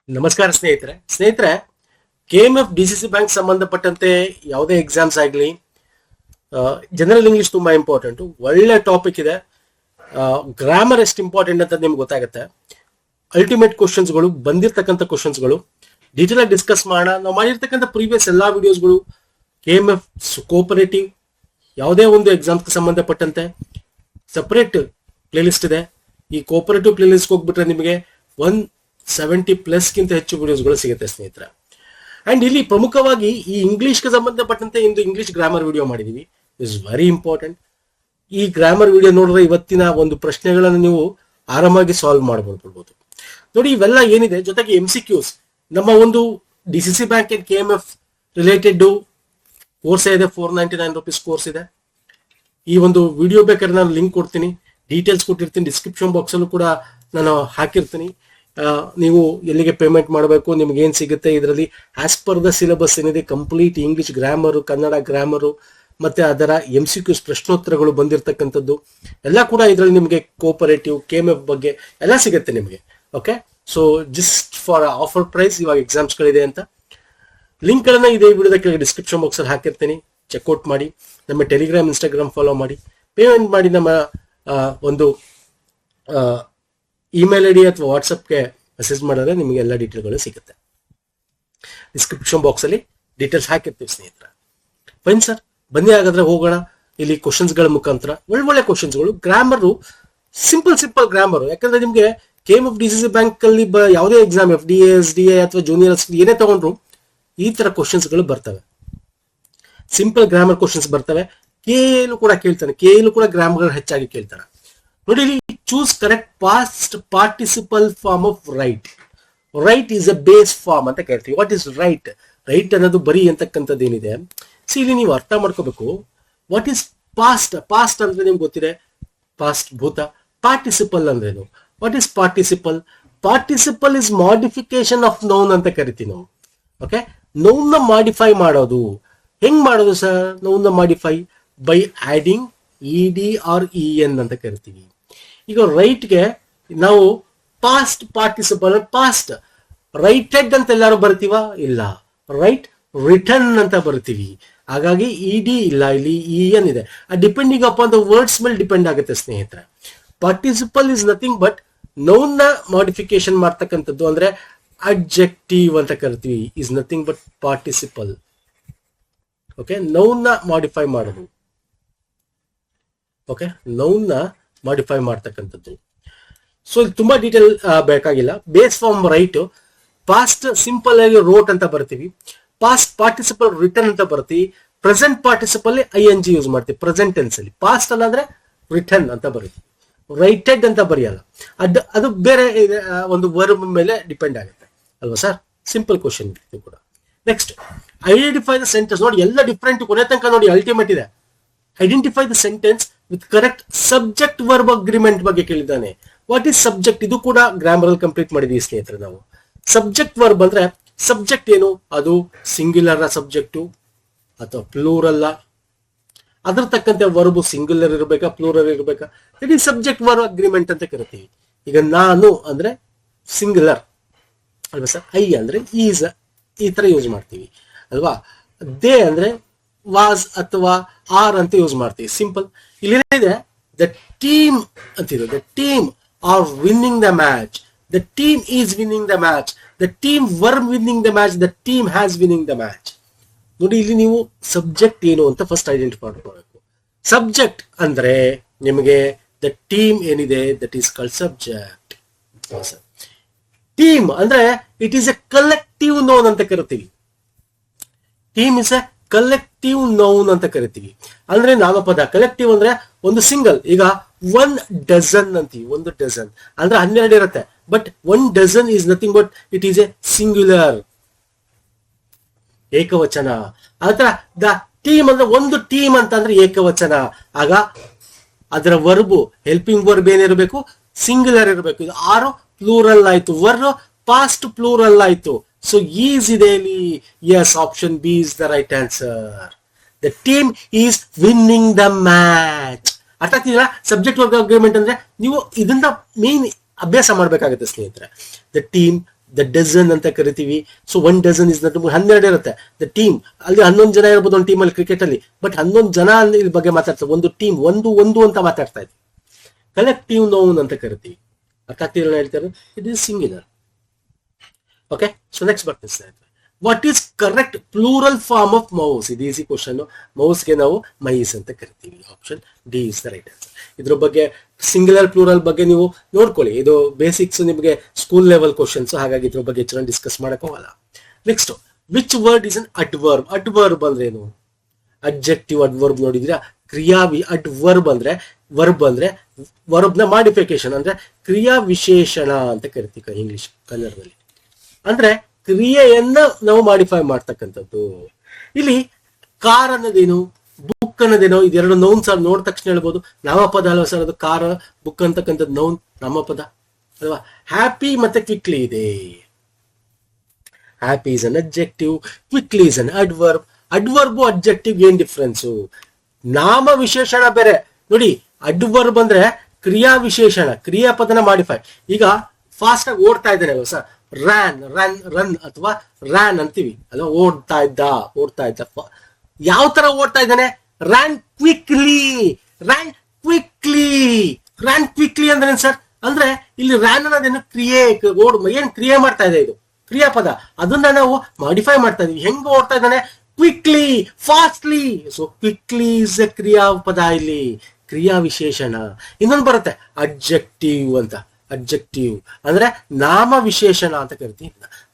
ನಮಸ್ಕಾರ ಸ್ನೇಹಿತರೆ KMF DCC bank ಸಂಬಂಧಪಟ್ಟಂತೆ ಯಾವುದೇ ಎಕ್ಸಾಮ್ಸ್ ಆಗಲಿ ಜನರಲ್ ಇಂಗ್ಲಿಷ್ ತುಂಬಾ ಇಂಪಾರ್ಟೆಂಟ್. ಒಳ್ಳೆ ಟಾಪಿಕ್ ಇದೆ. ಗ್ರಾಮರ್ ಎಷ್ಟು ಇಂಪಾರ್ಟೆಂಟ್ ಅಂತ ನಿಮ್ಗೆ ಗೊತ್ತಾಗುತ್ತೆ. ಅಲ್ಟಿಮೇಟ್ ಕ್ವಶನ್ಸ್ಗಳು, ಬಂದಿರತಕ್ಕಂಥ ಕ್ವಶನ್ಸ್ಗಳು ಡೀಟೇಲ್ ಆಗಿ ಡಿಸ್ಕಸ್ ಮಾಡೋಣ. ನಾವು ಮಾಡಿರ್ತಕ್ಕಂಥ ಪ್ರೀವಿಯಸ್ ಎಲ್ಲಾ ವಿಡಿಯೋಸ್ಗಳು KMF ಕೋಪರೇಟಿವ್ ಯಾವುದೇ ಒಂದು ಎಕ್ಸಾಮ್ಸ್ಗೆ ಸಂಬಂಧಪಟ್ಟಂತೆ ಸಪರೇಟ್ ಪ್ಲೇಲಿಸ್ಟ್ ಇದೆ. ಈ ಕೋಪರೇಟಿವ್ ಪ್ಲೇಲಿಸ್ಟ್ ಹೋಗ್ಬಿಟ್ರೆ ನಿಮಗೆ 170+ ಗಿಂತ ಹೆಚ್ಚು ವಿಡಿಯೋಸ್ಗಳು ಸಿಗುತ್ತೆ ಸ್ನೇಹಿತರೆ. ಅಂಡ್ ಇಲ್ಲಿ ಪ್ರಮುಖವಾಗಿ ಈ ಇಂಗ್ಲಿಷ್ಗೆ ಸಂಬಂಧಪಟ್ಟಂತೆ ಇಂದು ಇಂಗ್ಲಿಷ್ ಗ್ರಾಮರ್ ವಿಡಿಯೋ ಮಾಡಿದೀವಿ. Is very important. ಈ ಗ್ರಾಮರ್ ವಿಡಿಯೋ ನೋಡಿದ್ರೆ ಇವತ್ತಿನ ಒಂದು ಪ್ರಶ್ನೆಗಳನ್ನು ನೀವು ಆರಾಮಾಗಿ ಸಾಲ್ವ್ ಮಾಡಬಹುದು. ನೋಡಿ, ಇವೆಲ್ಲ ಏನಿದೆ ಜೊತೆಗೆ MCQs, ನಮ್ಮ ಒಂದು DCC bank and KMF related course ಇದೆ. 499 ರೂಪೀಸ್ ಕೋರ್ಸ್ ಇದೆ. ಈ ಒಂದು ವಿಡಿಯೋ ಬೇಕಾದ್ರೆ ನಾನು ಲಿಂಕ್ ಕೊಡ್ತೀನಿ, ಡೀಟೇಲ್ಸ್ ಕೊಟ್ಟಿರ್ತೀನಿ. ಡಿಸ್ಕ್ರಿಪ್ಷನ್ ಬಾಕ್ಸ್ ಅಲ್ಲೂ ಕೂಡ ನಾನು ಹಾಕಿರ್ತೀನಿ. ನೀವು ಎಲ್ಲಿಗೆ ಪೇಮೆಂಟ್ ಮಾಡಬೇಕು, ನಿಮ್ಗೆ ಏನ್ ಸಿಗುತ್ತೆ ಇದರಲ್ಲಿ ಆಸ್ ಪರ್ ದ ಸಿಲೆಬಸ್ ಏನಿದೆ, complete English grammar, Kannada grammar, ಮತ್ತೆ ಅದರ MCQs ಪ್ರಶ್ನೋತ್ತರಗಳು ಬಂದಿರತಕ್ಕಂಥದ್ದು ಎಲ್ಲ ಕೂಡ ಇದರಲ್ಲಿ ನಿಮಗೆ ಕೋಪರೇಟಿವ್ KMF ಬಗ್ಗೆ ಎಲ್ಲ ಸಿಗುತ್ತೆ ನಿಮಗೆ. Okay, so just for offer price ಇವಾಗ ಎಕ್ಸಾಮ್ಸ್ಗಳಿದೆ ಅಂತ ಲಿಂಕ್ ಗಳನ್ನ ಇದೇ ವಿಡಿಯೋದ ಕೆಳಗೆ ಡಿಸ್ಕ್ರಿಪ್ಷನ್ ಬಾಕ್ಸ್ ಅಲ್ಲಿ ಹಾಕಿರ್ತೀನಿ. ಚೆಕ್ಔಟ್ ಮಾಡಿ. ನಮ್ಮ ಟೆಲಿಗ್ರಾಮ್, ಇನ್ಸ್ಟಾಗ್ರಾಮ್ ಫಾಲೋ ಮಾಡಿ. ಪೇಮೆಂಟ್ ಮಾಡಿ ನಮ್ಮ ಒಂದು ಇಮೇಲ್ ID ಅಥವಾ ವಾಟ್ಸಪ್ಗೆ ಮೆಸೇಜ್ ಮಾಡಿದ್ರೆ ನಿಮಗೆ ಎಲ್ಲ ಡೀಟೇಲ್ಗಳು ಸಿಗುತ್ತೆ. ಡಿಸ್ಕ್ರಿಪ್ಷನ್ ಬಾಕ್ಸ್ ಅಲ್ಲಿ ಡೀಟೇಲ್ಸ್ ಹಾಕಿರ್ತೀವಿ ಸ್ನೇಹಿತರೆ. ಫೈನ್ ಸರ್, ಬನ್ನಿ ಹಾಗಾದ್ರೆ ಹೋಗೋಣ. ಇಲ್ಲಿ ಕ್ವಶನ್ಸ್ಗಳ ಮುಖಾಂತರ ಒಳ್ಳೊಳ್ಳೆ ಕ್ವಶನ್ಸ್ಗಳು, ಗ್ರಾಮರು ಸಿಂಪಲ್ ಗ್ರಾಮರು. ಯಾಕಂದ್ರೆ ನಿಮ್ಗೆ KMF DCC ಬ್ಯಾಂಕ್ ಅಲ್ಲಿ ಯಾವುದೇ ಎಕ್ಸಾಮ್ FDA, SDA ಅಥವಾ ಜೂನಿಯರ್ ಏನೇ ತಗೊಂಡ್ರು ಈ ತರ ಕ್ವಶನ್ಸ್ಗಳು ಬರ್ತವೆ. ಸಿಂಪಲ್ ಗ್ರಾಮರ್ ಕ್ವಶನ್ಸ್ ಬರ್ತವೆ. KLU ಕೂಡ ಕೇಳ್ತಾನೆ. KLU ಕೂಡ ಗ್ರಾಮರ್ ಹೆಚ್ಚಾಗಿ ಕೇಳ್ತಾನೆ. ನೋಡಿ, ಇಲ್ಲಿ choose correct past participle form of write. Write is a base form ಅಂತ ಕೇಳ್ತೀವಿ. What is right? ರೈಟ್ ಅನ್ನೋದು ಬರೀ ಅಂತಕ್ಕಂಥದ್ದು ಏನಿದೆ, ಇಲ್ಲಿ ನೀವು ಅರ್ಥ ಮಾಡ್ಕೋಬೇಕು. What is past? ಪಾಸ್ಟ್ ಅಂದ್ರೆ ನಿಮ್ಗೆ ಗೊತ್ತಿದೆ, ಪಾಸ್ಟ್ ಭೂತ. ಪಾರ್ಟಿಸಿಪಲ್ ಅಂದ್ರೇನು? What is participle? Participle is modification of noun ಅಂತ ಕರಿತೀವಿ ನಾವು. ಓಕೆ, ನೌನ್ ನ ಮಾಡಿಫೈ ಮಾಡೋದು. ಹೆಂಗ್ ಮಾಡೋದು ಸರ್ ನೌನ್ ನ modify? By adding ED or EN ಅಂತ ಕರಿತೀವಿ. ಈಗ ರೈಟ್ಗೆ ನಾವು ಪಾಸ್ಟ್ ಪಾರ್ಟಿಸಿಪಲ್, ಪಾಸ್ಟ್ ರೈಟೆಡ್ ಅಂತ ಎಲ್ಲಾರು ಬರ್ತೀವ? ಇಲ್ಲ, ರೈಟ್ ರಿಟರ್ನ್ ಅಂತ ಬರ್ತೀವಿ. ಹಾಗಾಗಿ ED ಇಲ್ಲ, ಇಲ್ಲಿ EN ಇದೆ. ಡಿಪೆಂಡಿಂಗ್ ಅಪಾನ್ ದ ವರ್ಡ್ಸ್ ಮೇಲೆ ಡಿಪೆಂಡ್ ಆಗುತ್ತೆ ಸ್ನೇಹಿತರೆ. Participle is nothing but noun ನ ಮಾಡಿಫಿಕೇಶನ್ ಮಾಡ್ತಕ್ಕಂಥದ್ದು. ಅಂದ್ರೆ ಅಡ್ಜೆಕ್ಟಿವ್ ಅಂತ ಕರಿತೀವಿ. Is nothing but participle. Okay, noun ನ ಮಾಡಿಫೈ ಮಾಡೋದು. ಓಕೆ, ನೌನ್ ನ ಮಾಡಿಫೈ ಮಾಡ್ತಕ್ಕಂಥದ್ದು. ಸೊ ಇಲ್ಲಿ ತುಂಬಾ ಡೀಟೇಲ್ ಬೇಕಾಗಿಲ್ಲ. Base form write, past simple ಆಗಿ ರೋಟ್ ಅಂತ ಬರ್ತೀವಿ. ಪಾಸ್ಟ್ ಪಾರ್ಟಿಸಿಪಲ್ ರಿಟರ್ನ್ ಅಂತ ಬರ್ತೀವಿ. ಪ್ರೆಸೆಂಟ್ ಪಾರ್ಟಿಸಿಪಲ್ ING ಯೂಸ್ ಮಾಡ್ತೀವಿ ಪ್ರೆಸೆಂಟ್ ಟೆನ್ಸ್ ಅಲ್ಲಿ. ಪಾಸ್ಟ್ ಅಲ್ಲಾಂದ್ರೆ ರಿಟರ್ನ್ ಅಂತ ಬರೀತೀವಿ. ರೈಟೆಡ್ ಅಂತ ಬರೆಯಲ್ಲ. ಅದು ಬೇರೆ ಒಂದು ವರ್ಬ್ ಮೇಲೆ ಡಿಪೆಂಡ್ ಆಗುತ್ತೆ ಅಲ್ವಾ ಸರ್? ಸಿಂಪಲ್ ಕ್ವಶನ್ ಕೂಡ. Next, identify the sentence. ನೋಡಿ, ಎಲ್ಲ ಡಿಫ್ರೆಂಟ್. ಕೊನೆ ತನಕ ನೋಡಿ, ಅಲ್ಟಿಮೇಟ್ ಇದೆ. Identify the sentence with correct subject verb agreement ಬಗ್ಗೆ ಕೇಳಿದ್ದಾನೆ. What is subject? ಇದು ಕೂಡ ಗ್ರಾಮರ್ ಅಲ್ಲಿ ಕಂಪ್ಲೀಟ್ ಮಾಡಿದೀವಿ ಸ್ನೇಹಿತರೆ ನಾವು. ಸಬ್ಜೆಕ್ಟ್ ವರ್ಬ್ ಅಂದ್ರೆ ಸಬ್ಜೆಕ್ಟ್ ಏನು? ಅದು ಸಿಂಗ್ಯುಲರ್ ಸಬ್ಜೆಕ್ಟು ಅಥವಾ ಪ್ಲೂರಲ್ಲ? ಅದ್ರ ತಕ್ಕಂತೆ ವರ್ಬ್ ಸಿಂಗ್ಯುಲರ್ ಇರಬೇಕಾ, ಪ್ಲೂರಲ್ ಇರಬೇಕಾ? It is subject verb agreement ಅಂತ ಕರಿತೀವಿ. ಈಗ ನಾನು ಅಂದ್ರೆ ಸಿಂಗ್ಯುಲರ್ ಅಲ್ವಾ ಸರ್? ಐ ಅಂದ್ರೆ ಈಸ್, ಈ ತರ ಯೂಸ್ ಮಾಡ್ತೀವಿ ಅಲ್ವಾ? ದೇ ಅಂದ್ರೆ ವಾಸ್ ಅಥವಾ ಆರ್ ಅಂತ ಯೂಸ್ ಮಾಡ್ತೀವಿ. ಸಿಂಪಲ್. ಇಲ್ಲಿ ಏನಿದೆ, ದ ಟೀಮ್ ಅಂತಿದೆ. The team are winning the match. The team is winning the match. The team were winning the match. The team has winning the match. ನೋಡಿ, ಇಲ್ಲಿ ನೀವು ಸಬ್ಜೆಕ್ಟ್ ಏನು ಅಂತ ಫಸ್ಟ್ ಐಡೆಂಟಿಫೈ ಮಾಡಬೇಕು. ಸಬ್ಜೆಕ್ಟ್ ಅಂದ್ರೆ ನಿಮಗೆ ದ ಟೀಮ್ ಏನಿದೆ, that is called subject. Team ಅಂದ್ರೆ it is a collective noun ಅಂತ ಕರಿತೀವಿ. Team is a collective noun ಅಂತ ಕರಿತೀವಿ. ಅಂದ್ರೆ ನಾಮಪದ. ಕಲೆಕ್ಟಿವ್ ಅಂದ್ರೆ ಒಂದು ಸಿಂಗಲ್. ಈಗ 1 ಡಜನ್ ಅಂತೀವಿ. 1 ಡಜನ್ ಅಂದ್ರೆ 12 ಇರುತ್ತೆ. But 1 dozen is nothing but it is A singular, ಏಕವಚನ. ಆತರ ದ ಟೀಮ್ ಅಂದ್ರೆ ಒಂದು ಟೀಮ್ ಅಂತ ಅಂದ್ರೆ ಏಕವಚನ. ಆಗ ಅದರ ವರ್ಬು, ಹೆಲ್ಪಿಂಗ್ ವರ್ಬ್ ಏನಿರಬೇಕು? ಸಿಂಗ್ಯುಲರ್ ಇರಬೇಕು. ಇದು 6 ಪ್ಲೂರಲ್ ಆಯ್ತು. ವರ್ಬ್ ಪಾಸ್ಟ್ ಪ್ಲೂರಲ್ ಆಯ್ತು. ಸೊ ಈಸ್ ಇದೆ ಇಲ್ಲಿ. Yes, option B is the right answer. The team is winning the match. ಅರ್ಥ ಆಗ್ತಿಲ್ಲ? ಸಬ್ಜೆಕ್ಟ್ ವರ್ಬ್ ಅಗ್ರಿಮೆಂಟ್ ಅಂದ್ರೆ ನೀವು ಇದನ್ನ ಮೇನ್ ಅಭ್ಯಾಸ ಮಾಡ್ಬೇಕಾಗುತ್ತೆ ಸ್ನೇಹಿತರೆ. ದ ಟೀಮ್ ದ ಡಜನ್ ಅಂತ ಕರಿತೀವಿ. ಸೊ 1 ಡಜನ್ ಇಸ್ 12 ಇರುತ್ತೆ. ದ ಟೀಮ್ ಅಲ್ಲಿ 11 ಜನ ಇರ್ಬೋದು ಒಂದು ಟೀಮಲ್ಲಿ ಕ್ರಿಕೆಟ್ ಅಲ್ಲಿ, ಬಟ್ 11 ಜನ ಇದ್ರ ಬಗ್ಗೆ ಮಾತಾಡ್ತಾರೆ. ಒಂದು ಟೀಮ್ ಒಂದು ಅಂತ ಮಾತಾಡ್ತಾ ಇದ್ವಿ. ಕಲೆಕ್ಟಿವ್ ನೌನ್ ಅಂತ ಕರಿತೀವಿ. ಅರ್ಥ ಆಗ್ತಿಲ್ಲ ಹೇಳ್ತಾರೆ, it is singular. Okay, so next ಬರ್ತೀನಿ ಸ್ನೇಹಿತರೆ. What is correct plural form of mouse? ಇದು ಈಸಿ ಕ್ವಶನ್. ಮೌಸ್ಗೆ ನಾವು ಮೈಸ್ ಅಂತ ಕರಿತೀವಿ. Option D is the right answer. ಇದ್ರ ಬಗ್ಗೆ ಸಿಂಗ್ಯುಲರ್ ಪ್ಲೂರಲ್ ಬಗ್ಗೆ ನೀವು ನೋಡ್ಕೊಳ್ಳಿ, ಇದು ಬೇಸಿಕ್ಸ್ ನಿಮಗೆ ಸ್ಕೂಲ್ ಲೆವೆಲ್ ಕ್ವಶನ್ಸ್, ಹಾಗಾಗಿ ಇದ್ರ ಬಗ್ಗೆ ಚೆನ್ನಾಗಿ ಡಿಸ್ಕಸ್ ಮಾಡಕ್ ಹೋಗಲ್ಲ. Next, which word is an adverb? Adverb ಅಂದ್ರೆ ಏನು? ಅಡ್ಜೆಕ್ಟಿವ್ ಅಡ್ವರ್ಬ್ ನೋಡಿದ್ರಾ? ಅಡ್ವರ್ಬ್ ಅಂದ್ರೆ ವರ್ಬ್ ನ ಮಾಡಿಫಿಕೇಶನ್, ಅಂದ್ರೆ ಕ್ರಿಯಾ ವಿಶೇಷಣ ಅಂತ ಕರಿತೀವಿ ಇಂಗ್ಲಿಷ್ ಕನ್ನಡದಲ್ಲಿ. ಅಂದ್ರೆ ಕ್ರಿಯೆಯನ್ನ ನಾವು ಮಾಡಿಫೈ ಮಾಡ್ತಕ್ಕಂಥದ್ದು. ಇಲ್ಲಿ ಕಾರ್ ಅನ್ನೋದೇನು, ಬುಕ್ ಅನ್ನೋದೇನೋ, ಇದೆರಡು ನೌನ್ಸ್ ನೋಡಿದ ತಕ್ಷಣ ಹೇಳ್ಬೋದು ನಾಮಪದ ಅಲ್ವಾ ಸರ್ ಅದು? ಕಾರ್ ಬುಕ್ ಅಂತಕ್ಕಂಥದ್ದು ನೌನ್ ನಾಮಪದ ಅಲ್ವಾ? ಹ್ಯಾಪಿ ಮತ್ತೆ ಕ್ವಿಕ್ಲಿ ಇದೆ. Happy is an adjective, quickly is an adverb. Adverb adjective ಏನ್ ಡಿಫ್ರೆನ್ಸು? ನಾಮ ವಿಶೇಷಣ ಬೇರೆ ನೋಡಿ. ಅಡ್ವರ್ಬ್ ಅಂದ್ರೆ ಕ್ರಿಯಾ ವಿಶೇಷಣ, ಕ್ರಿಯಾಪದನ ಮಾಡಿಫೈ. ಈಗ ಫಾಸ್ಟ್ ಆಗಿ ಓಡ್ತಾ ಇದ್ದಾನೆ ಅಲ್ವಾ ಸರ್? ರನ್ ಅಥವಾ ರ್ಯಾನ್ ಅಂತೀವಿ ಅಲ್ವಾ? ಓಡ್ತಾ ಇದ್ದ. ಯಾವ ತರ ಓಡ್ತಾ ಇದ್ದಾನೆ? ರ್ಯಾನ್ ಕ್ವಿಕ್ಲಿ ಅಂದ್ರೆ ಸರ್, ಅಂದ್ರೆ ಇಲ್ಲಿ ರ್ಯಾನ್ ಅನ್ನೋದೇನು ಕ್ರಿಯೆ, ಏನ್ ಕ್ರಿಯೆ ಮಾಡ್ತಾ ಇದೆ, ಇದು ಕ್ರಿಯಾಪದ. ಅದನ್ನ ನಾವು ಮಾಡಿಫೈ ಮಾಡ್ತಾ ಇದೀವಿ. ಹೆಂಗ್ ಓಡ್ತಾ ಇದ್ದಾನೆ? Quickly, fastly. So quickly is a ಕ್ರಿಯಾಪದ, ಇಲ್ಲಿ ಕ್ರಿಯಾ ವಿಶೇಷಣ. ಇನ್ನೊಂದು ಬರುತ್ತೆ ಅಡ್ಜೆಕ್ಟಿವ್ ಅಂತ. ಅಡ್ಜೆಕ್ಟಿವ್ ಅಂದ್ರೆ ನಾಮ ವಿಶೇಷಣ ಅಂತ ಕರಿತೀವಿ.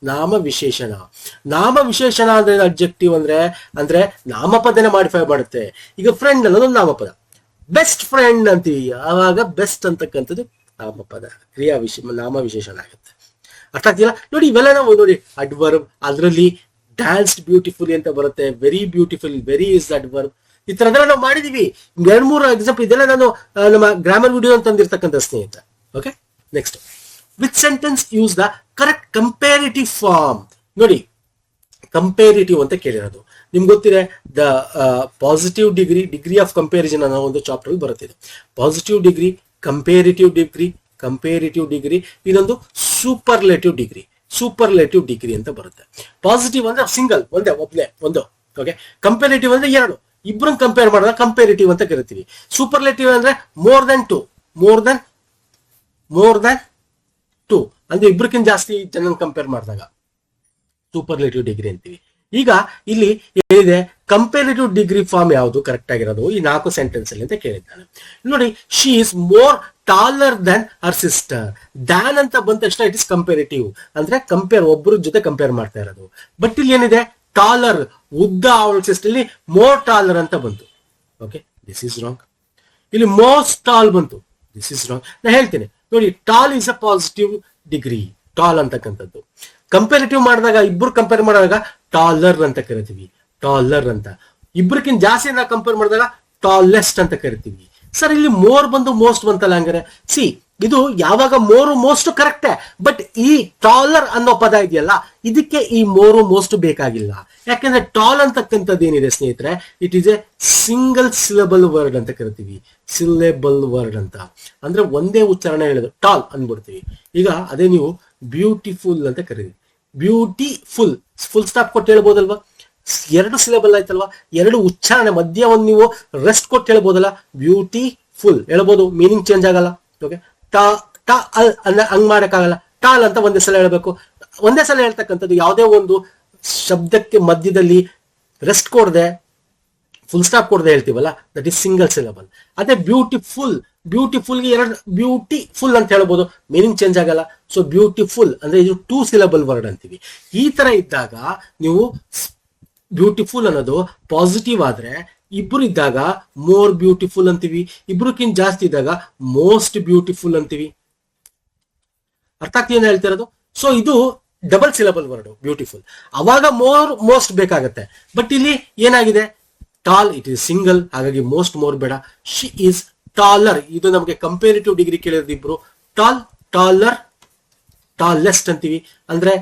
ನಾಮ ವಿಶೇಷಣ ಅಂದ್ರೆ ಅಡ್ಜೆಕ್ಟಿವ್ ಅಂದ್ರೆ ನಾಮಪದನ ಮಾಡಿಫೈ ಮಾಡುತ್ತೆ. ಈಗ ಫ್ರೆಂಡ್ ಅನ್ನೋದು ನಾಮಪದ. ಬೆಸ್ಟ್ ಫ್ರೆಂಡ್ ಅಂತೀವಿ, ಆವಾಗ ಬೆಸ್ಟ್ ಅಂತಕ್ಕಂಥದ್ದು ನಾಮಪದ, ನಾಮ ವಿಶೇಷಣ ಆಗುತ್ತೆ. ಅರ್ಥ ಆಗ್ತಿಲ್ಲ ನೋಡಿ? ಇವೆಲ್ಲ ನಾವು ನೋಡಿ ಅಡ್ವರ್ಬ್, ಅದರಲ್ಲಿ ಡ್ಯಾನ್ಸ್ಡ್ ಬ್ಯೂಟಿಫುಲಿ ಅಂತ ಬರುತ್ತೆ. Very beautiful, very is adverb. ಈ ತರದೆಲ್ಲ ನಾವು ಮಾಡಿದೀವಿ. 2-3 ಎಕ್ಸಾಂಪಲ್ ಇದೆಲ್ಲ ನಾನು ನಮ್ಮ ಗ್ರಾಮರ್ ವಿಡಿಯೋ ಅಂತಂದಿರ್ತಕ್ಕಂಥ ಸ್ನೇಹಿತ. Okay, next, which sentence use the correct comparative form? ನೋಡಿ, ಕಂಪೇರಿಟಿವ್ ಅಂತ ಕೇಳಿರೋದು ನಿಮ್ಗೆ ಗೊತ್ತಿದೆ. The positive degree of comparison ಅನ್ನೋ ಒಂದು ಚಾಪ್ಟರ್ ಬರುತ್ತೆ. ಪಾಸಿಟಿವ್ ಡಿಗ್ರಿ, ಕಂಪೇರಿಟಿವ್ ಡಿಗ್ರಿ, ಇನ್ನೊಂದು ಸೂಪರ್ಲೇಟಿವ್ ಡಿಗ್ರಿ ಅಂತ ಬರುತ್ತೆ. ಪಾಸಿಟಿವ್ ಅಂದ್ರೆ ಸಿಂಗಲ್, ಒಬ್ನೇ. ಓಕೆ, ಕಂಪೇರಿಟಿವ್ ಅಂದ್ರೆ 2, ಇಬ್ಬರನ್ನ ಕಂಪೇರ್ ಮಾಡಿದಾಗ ಕಂಪೇರಿಟಿವ್ ಅಂತ ಕರಿತೀವಿ. ಸೂಪರ್ಲೇಟಿವ್ ಅಂದ್ರೆ ಮೋರ್ ದನ್ ಟು ಅಂದ್ರೆ ಇಬ್ಬರಕ್ಕಿಂತ ಜಾಸ್ತಿ ಜನ ಕಂಪೇರ್ ಮಾಡಿದಾಗ ಸೂಪರ್ಲೇಟಿವ್ ಡಿಗ್ರಿ ಅಂತೀವಿ. ಈಗ ಇಲ್ಲಿ ಏನಿದೆ, ಕಂಪೇರಿಟಿವ್ ಡಿಗ್ರಿ ಫಾರ್ಮ್ ಯಾವುದು ಕರೆಕ್ಟ್ ಆಗಿರೋದು ಈ 4 ಸೆಂಟೆನ್ಸ್ ಅಲ್ಲಿ ಅಂತ ಕೇಳಿದ್ದಾನೆ. ನೋಡಿ, she is more taller than her sister. Than ಅಂತ ಬಂದ ತಕ್ಷಣ ಇಟ್ ಇಸ್ ಕಂಪೇರಿಟಿವ್, ಅಂದ್ರೆ ಒಬ್ಬರ ಜೊತೆ ಕಂಪೇರ್ ಮಾಡ್ತಾ ಇರೋದು. ಬಟ್ ಇಲ್ಲಿ ಏನಿದೆ, ಟಾಲರ್, ಉದ್ದ, ಅವಳ ಸಿಸ್ಟರ್. ಇಲ್ಲಿ ಮೋರ್ ಟಾಲರ್ ಅಂತ ಬಂತು. Okay, this is wrong. ಇಲ್ಲಿ ಮೋಸ್ಟ್ ಟಾಲ್ ಬಂತು, ದಿಸ್ ಇಸ್ ರಾಂಗ್. ನಾ ಹೇಳ್ತೇನೆ ನೋಡಿ, tall is a positive degree, tall ಅಂತಕ್ಕಂಥದ್ದು. ಕಂಪೇರಿಟಿವ್ ಮಾಡಿದಾಗ, ಇಬ್ರು ಕಂಪೇರ್ ಮಾಡಿದಾಗ ಟಾಲರ್ ಅಂತ ಕರಿತೀವಿ. ಇಬ್ರಕ್ಕಿಂತ ಜಾಸ್ತಿ ನಾವು ಕಂಪೇರ್ ಮಾಡಿದಾಗ ಟಾಲೆಸ್ಟ್ ಅಂತ ಕರಿತೀವಿ. ಸರ್, ಇಲ್ಲಿ ಮೋರ್ ಬಂದು ಮೋಸ್ಟ್ ಬಂತಲ್ಲ, ಹಂಗಾರೆ ಸಿ ಇದು ಯಾವಾಗ ಮೋರು ಮೋಸ್ಟ್ ಕರೆಕ್ಟೇ, ಬಟ್ ಈ ಟಾಲರ್ ಅನ್ನೋ ಪದ ಇದೆಯಲ್ಲ, ಇದಕ್ಕೆ ಈ ಮೋರು ಮೋಸ್ಟ್ ಬೇಕಾಗಿಲ್ಲ. ಯಾಕೆಂದ್ರೆ ಟಾಲ್ ಅಂತಕ್ಕಂಥದ್ದು ಏನಿದೆ ಸ್ನೇಹಿತರೆ, it is A single syllable word ಅಂತ ಕರಿತೀವಿ. ಸಿಲೆಬಲ್ ವರ್ಡ್ ಅಂತ ಅಂದ್ರೆ ಒಂದೇ ಉಚ್ಚಾರಣೆ ಹೇಳೋದು, ಟಾಲ್ ಅಂದ್ಬಿಡ್ತೀವಿ. ಈಗ ಅದೇ ನೀವು ಬ್ಯೂಟಿಫುಲ್ ಅಂತ ಕರೀತೀವಿ. ಬ್ಯೂಟಿಫುಲ್ ಫುಲ್ ಸ್ಟಾಪ್ ಕೊಟ್ಟು ಹೇಳ್ಬೋದಲ್ವಾ? 2 ಸಿಲೆಬಲ್ ಆಯ್ತಲ್ವಾ? 2 ಉಚ್ಚಾರಣೆ ಮಧ್ಯ ಒಂದು ನೀವು ರೆಸ್ಟ್ ಕೊಟ್ಟು ಹೇಳ್ಬೋದಲ್ಲ. ಬ್ಯೂಟಿಫುಲ್ ಹೇಳ್ಬೋದು, ಮೀನಿಂಗ್ ಚೇಂಜ್ ಆಗಲ್ಲ. ಓಕೆ, ಹಂಗ್ ಮಾಡಕ್ಕಾಗಲ್ಲ. ಟಾಲ್ ಅಂತ ಒಂದೇ ಸಲ ಹೇಳ್ಬೇಕು. ಒಂದೇ ಸಲ ಹೇಳ್ತಕ್ಕಂಥದ್ದು ಯಾವುದೇ ಒಂದು ಶಬ್ದಕ್ಕೆ ಮಧ್ಯದಲ್ಲಿ ರೆಸ್ಟ್ ಕೊಡದೆ, ಫುಲ್ ಸ್ಟಾಪ್ ಕೊಡದೆ ಹೇಳ್ತೀವಲ್ಲ, ದಟ್ ಈಸ್ ಸಿಂಗಲ್ ಸಿಲಬಲ್. ಅದೇ ಬ್ಯೂಟಿಫುಲ್ಗೆ 2 ಬ್ಯೂಟಿಫುಲ್ ಅಂತ ಹೇಳ್ಬೋದು, ಮೀನಿಂಗ್ ಚೇಂಜ್ ಆಗಲ್ಲ. ಸೊ ಬ್ಯೂಟಿಫುಲ್ ಅಂದ್ರೆ ಇದು 2 ಸಿಲಬಲ್ ವರ್ಡ್ ಅಂತೀವಿ. ಈ ತರ ಇದ್ದಾಗ ನೀವು ಬ್ಯೂಟಿಫುಲ್ ಅನ್ನೋದು ಪಾಸಿಟಿವ್ ಆದ್ರೆ, ಇಬ್ರು ಇದ್ದಾಗ ಮೋರ್ ಬ್ಯೂಟಿಫುಲ್ ಅಂತೀವಿ, ಇಬ್ರಕ್ಕಿಂತ ಜಾಸ್ತಿ ಇದ್ದಾಗ ಮೋಸ್ಟ್ ಬ್ಯೂಟಿಫುಲ್ ಅಂತೀವಿ. ಅರ್ಥ ಆಗ್ತೀವಿ ಹೇಳ್ತಿರೋದು? ಸೊ ಇದು ಡಬಲ್ ಸಿಲಬಲ್ ವರ್ಡ್ ಬ್ಯೂಟಿಫುಲ್. ಅವಾಗ ಮೋಸ್ಟ್ ಬೇಕಾಗತ್ತೆ. ಬಟ್ ಇಲ್ಲಿ ಏನಾಗಿದೆ, ಟಾಲ್ ಇಟ್ ಇಸ್ ಸಿಂಗಲ್, ಹಾಗಾಗಿ ಮೋಸ್ಟ್ ಮೋರ್ ಬೇಡ. ಶಿ ಈಸ್ ಟಾಲರ್, ಇದು ನಮಗೆ ಕಂಪೇರಿಟಿವ್ ಡಿಗ್ರಿ ಕೇಳಿರೋದು ಇಬ್ರು. ಟಾಲೆಸ್ಟ್ ಅಂತೀವಿ. ಅಂದ್ರೆ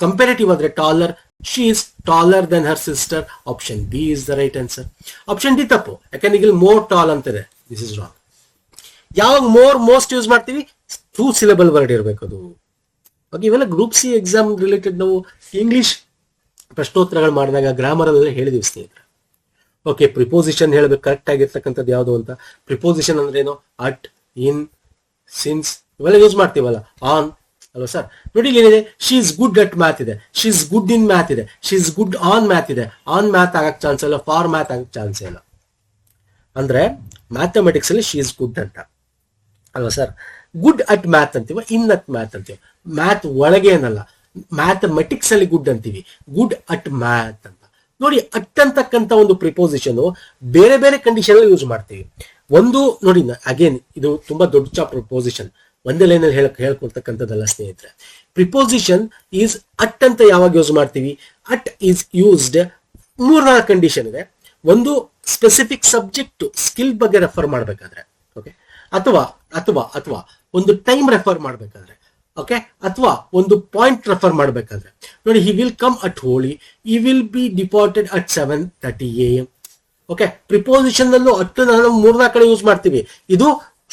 ಕಂಪೇರಿಟಿವ್ ಅಂದ್ರೆ taller. She is taller than her sister. Option B is the right answer. Option D ತಪ್ಪು, ಯಾಕಂದ್ರೆ ಇಲ್ಲಿ ಮೋರ್ ಟಾಲ್ ಅಂತಾರೆ. This is wrong. ಯಾವಾಗ ಮೋಸ್ಟ್ ಯೂಸ್ ಮಾಡ್ತೀವಿ, 2 ಸಿಲೆಬಲ್ ವರ್ಡ್ ಇರಬೇಕು ಅದು. ಓಕೆ, ಇವೆಲ್ಲ ಗ್ರೂಪ್ ಸಿ ಎಕ್ಸಾಮ್ ರಿಲೇಟೆಡ್ ನಾವು ಇಂಗ್ಲಿಷ್ ಪ್ರಶ್ನೋತ್ತರಗಳು ಮಾಡಿದಾಗ ಗ್ರಾಮರ್ ಅಲ್ಲೆಲ್ಲ ಹೇಳಿದೀವಿ ಸ್ನೇಹಿತರೆ. ಓಕೆ, ಪ್ರಿಪೋಸಿಷನ್ ಹೇಳ್ಬೇಕು ಕರೆಕ್ಟ್ ಆಗಿರ್ತಕ್ಕಂಥದ್ದು ಯಾವುದು ಅಂತ. ಪ್ರಿಪೋಸಿಷನ್ ಅಂದ್ರೆ ಏನು? ಅಟ್, ಇನ್, ಸಿನ್ಸ್ ಇವೆಲ್ಲ ಯೂಸ್ ಮಾಡ್ತೀವಲ್ಲ. ಆನ್ ಅಲ್ವಾ ಸರ್? ನೋಡಿ ಏನಿದೆ, she is good at math ಇದೆ, she is good in math ಇದೆ, she is good on math ಇದೆ. ಆನ್ ಮ್ಯಾಥ್ ಆಗಕ್ ಚಾನ್ಸ್ ಇಲ್ಲ, ಫಾರ್ ಮ್ಯಾಥ್ ಆಗಕ್ ಚಾನ್ಸ್ ಇಲ್ಲ. ಅಂದ್ರೆ ಮ್ಯಾಥಮೆಟಿಕ್ಸ್ ಅಲ್ಲಿ ಶಿ ಇಸ್ ಗುಡ್ ಅಂತ ಅಲ್ವಾ ಸರ್? ಗುಡ್ ಅಟ್ ಮ್ಯಾಥ್ ಅಂತೀವ, ಇನ್ ಅಟ್ ಮ್ಯಾಥ್ ಅಂತೀವಿ. ಮ್ಯಾಥ್ ಒಳಗೆ ಏನಲ್ಲ, ಮ್ಯಾಥಮೆಟಿಕ್ಸ್ ಅಲ್ಲಿ ಗುಡ್ ಅಂತೀವಿ, ಗುಡ್ ಅಟ್ ಮ್ಯಾಥ್ ಅಂತ. ನೋಡಿ, ಅಟ್ ಅಂತಕ್ಕಂಥ ಒಂದು ಪ್ರಿಪೋಸಿಷನ್ ಬೇರೆ ಬೇರೆ ಕಂಡೀಷನ್ ಅಲ್ಲಿ ಯೂಸ್ ಮಾಡ್ತೀವಿ. ಒಂದು ನೋಡಿ, ಅಗೇನ್ ಇದು ತುಂಬಾ ದೊಡ್ಡ ಚಾಪ್ಟರ್ ಪ್ರಿಪೋಸಿಷನ್, ಒಂದೇ ಲೈನಲ್ಲಿ ಹೇಳ್ಕೊಳ್ತಕ್ಕಂಥದ್ದಲ್ಲ ಸ್ನೇಹಿತರೆ. ಪ್ರಿಪೋಸಿಷನ್ ಈಸ್ ಅಟ್ ಅಂತ ಯಾವಾಗ ಯೂಸ್ ಮಾಡ್ತೀವಿ? ಅಟ್ ಈಸ್ ಯೂಸ್ಡ್ 3-4 ಕಂಡೀಷನ್ ಇದೆ. ಒಂದು ಸ್ಪೆಸಿಫಿಕ್ ಸಬ್ಜೆಕ್ಟ್ ಸ್ಕಿಲ್ ಬಗ್ಗೆ ರೆಫರ್ ಮಾಡ್ಬೇಕಾದ್ರೆ, ಓಕೆ, ಅಥವಾ ಅಥವಾ ಅಥವಾ ಒಂದು ಟೈಮ್ ರೆಫರ್ ಮಾಡ್ಬೇಕಾದ್ರೆ, ಓಕೆ, ಅಥವಾ ಒಂದು ಪಾಯಿಂಟ್ ರೆಫರ್ ಮಾಡ್ಬೇಕಾದ್ರೆ. ನೋಡಿ, he will come at Holi, he will be departed at 7:30 AM. Okay, preposition ಅಲ್ಲೂ ಅಟ್ ನಾವು 3-4 ಕಡೆ ಯೂಸ್ ಮಾಡ್ತೀವಿ. ಇದು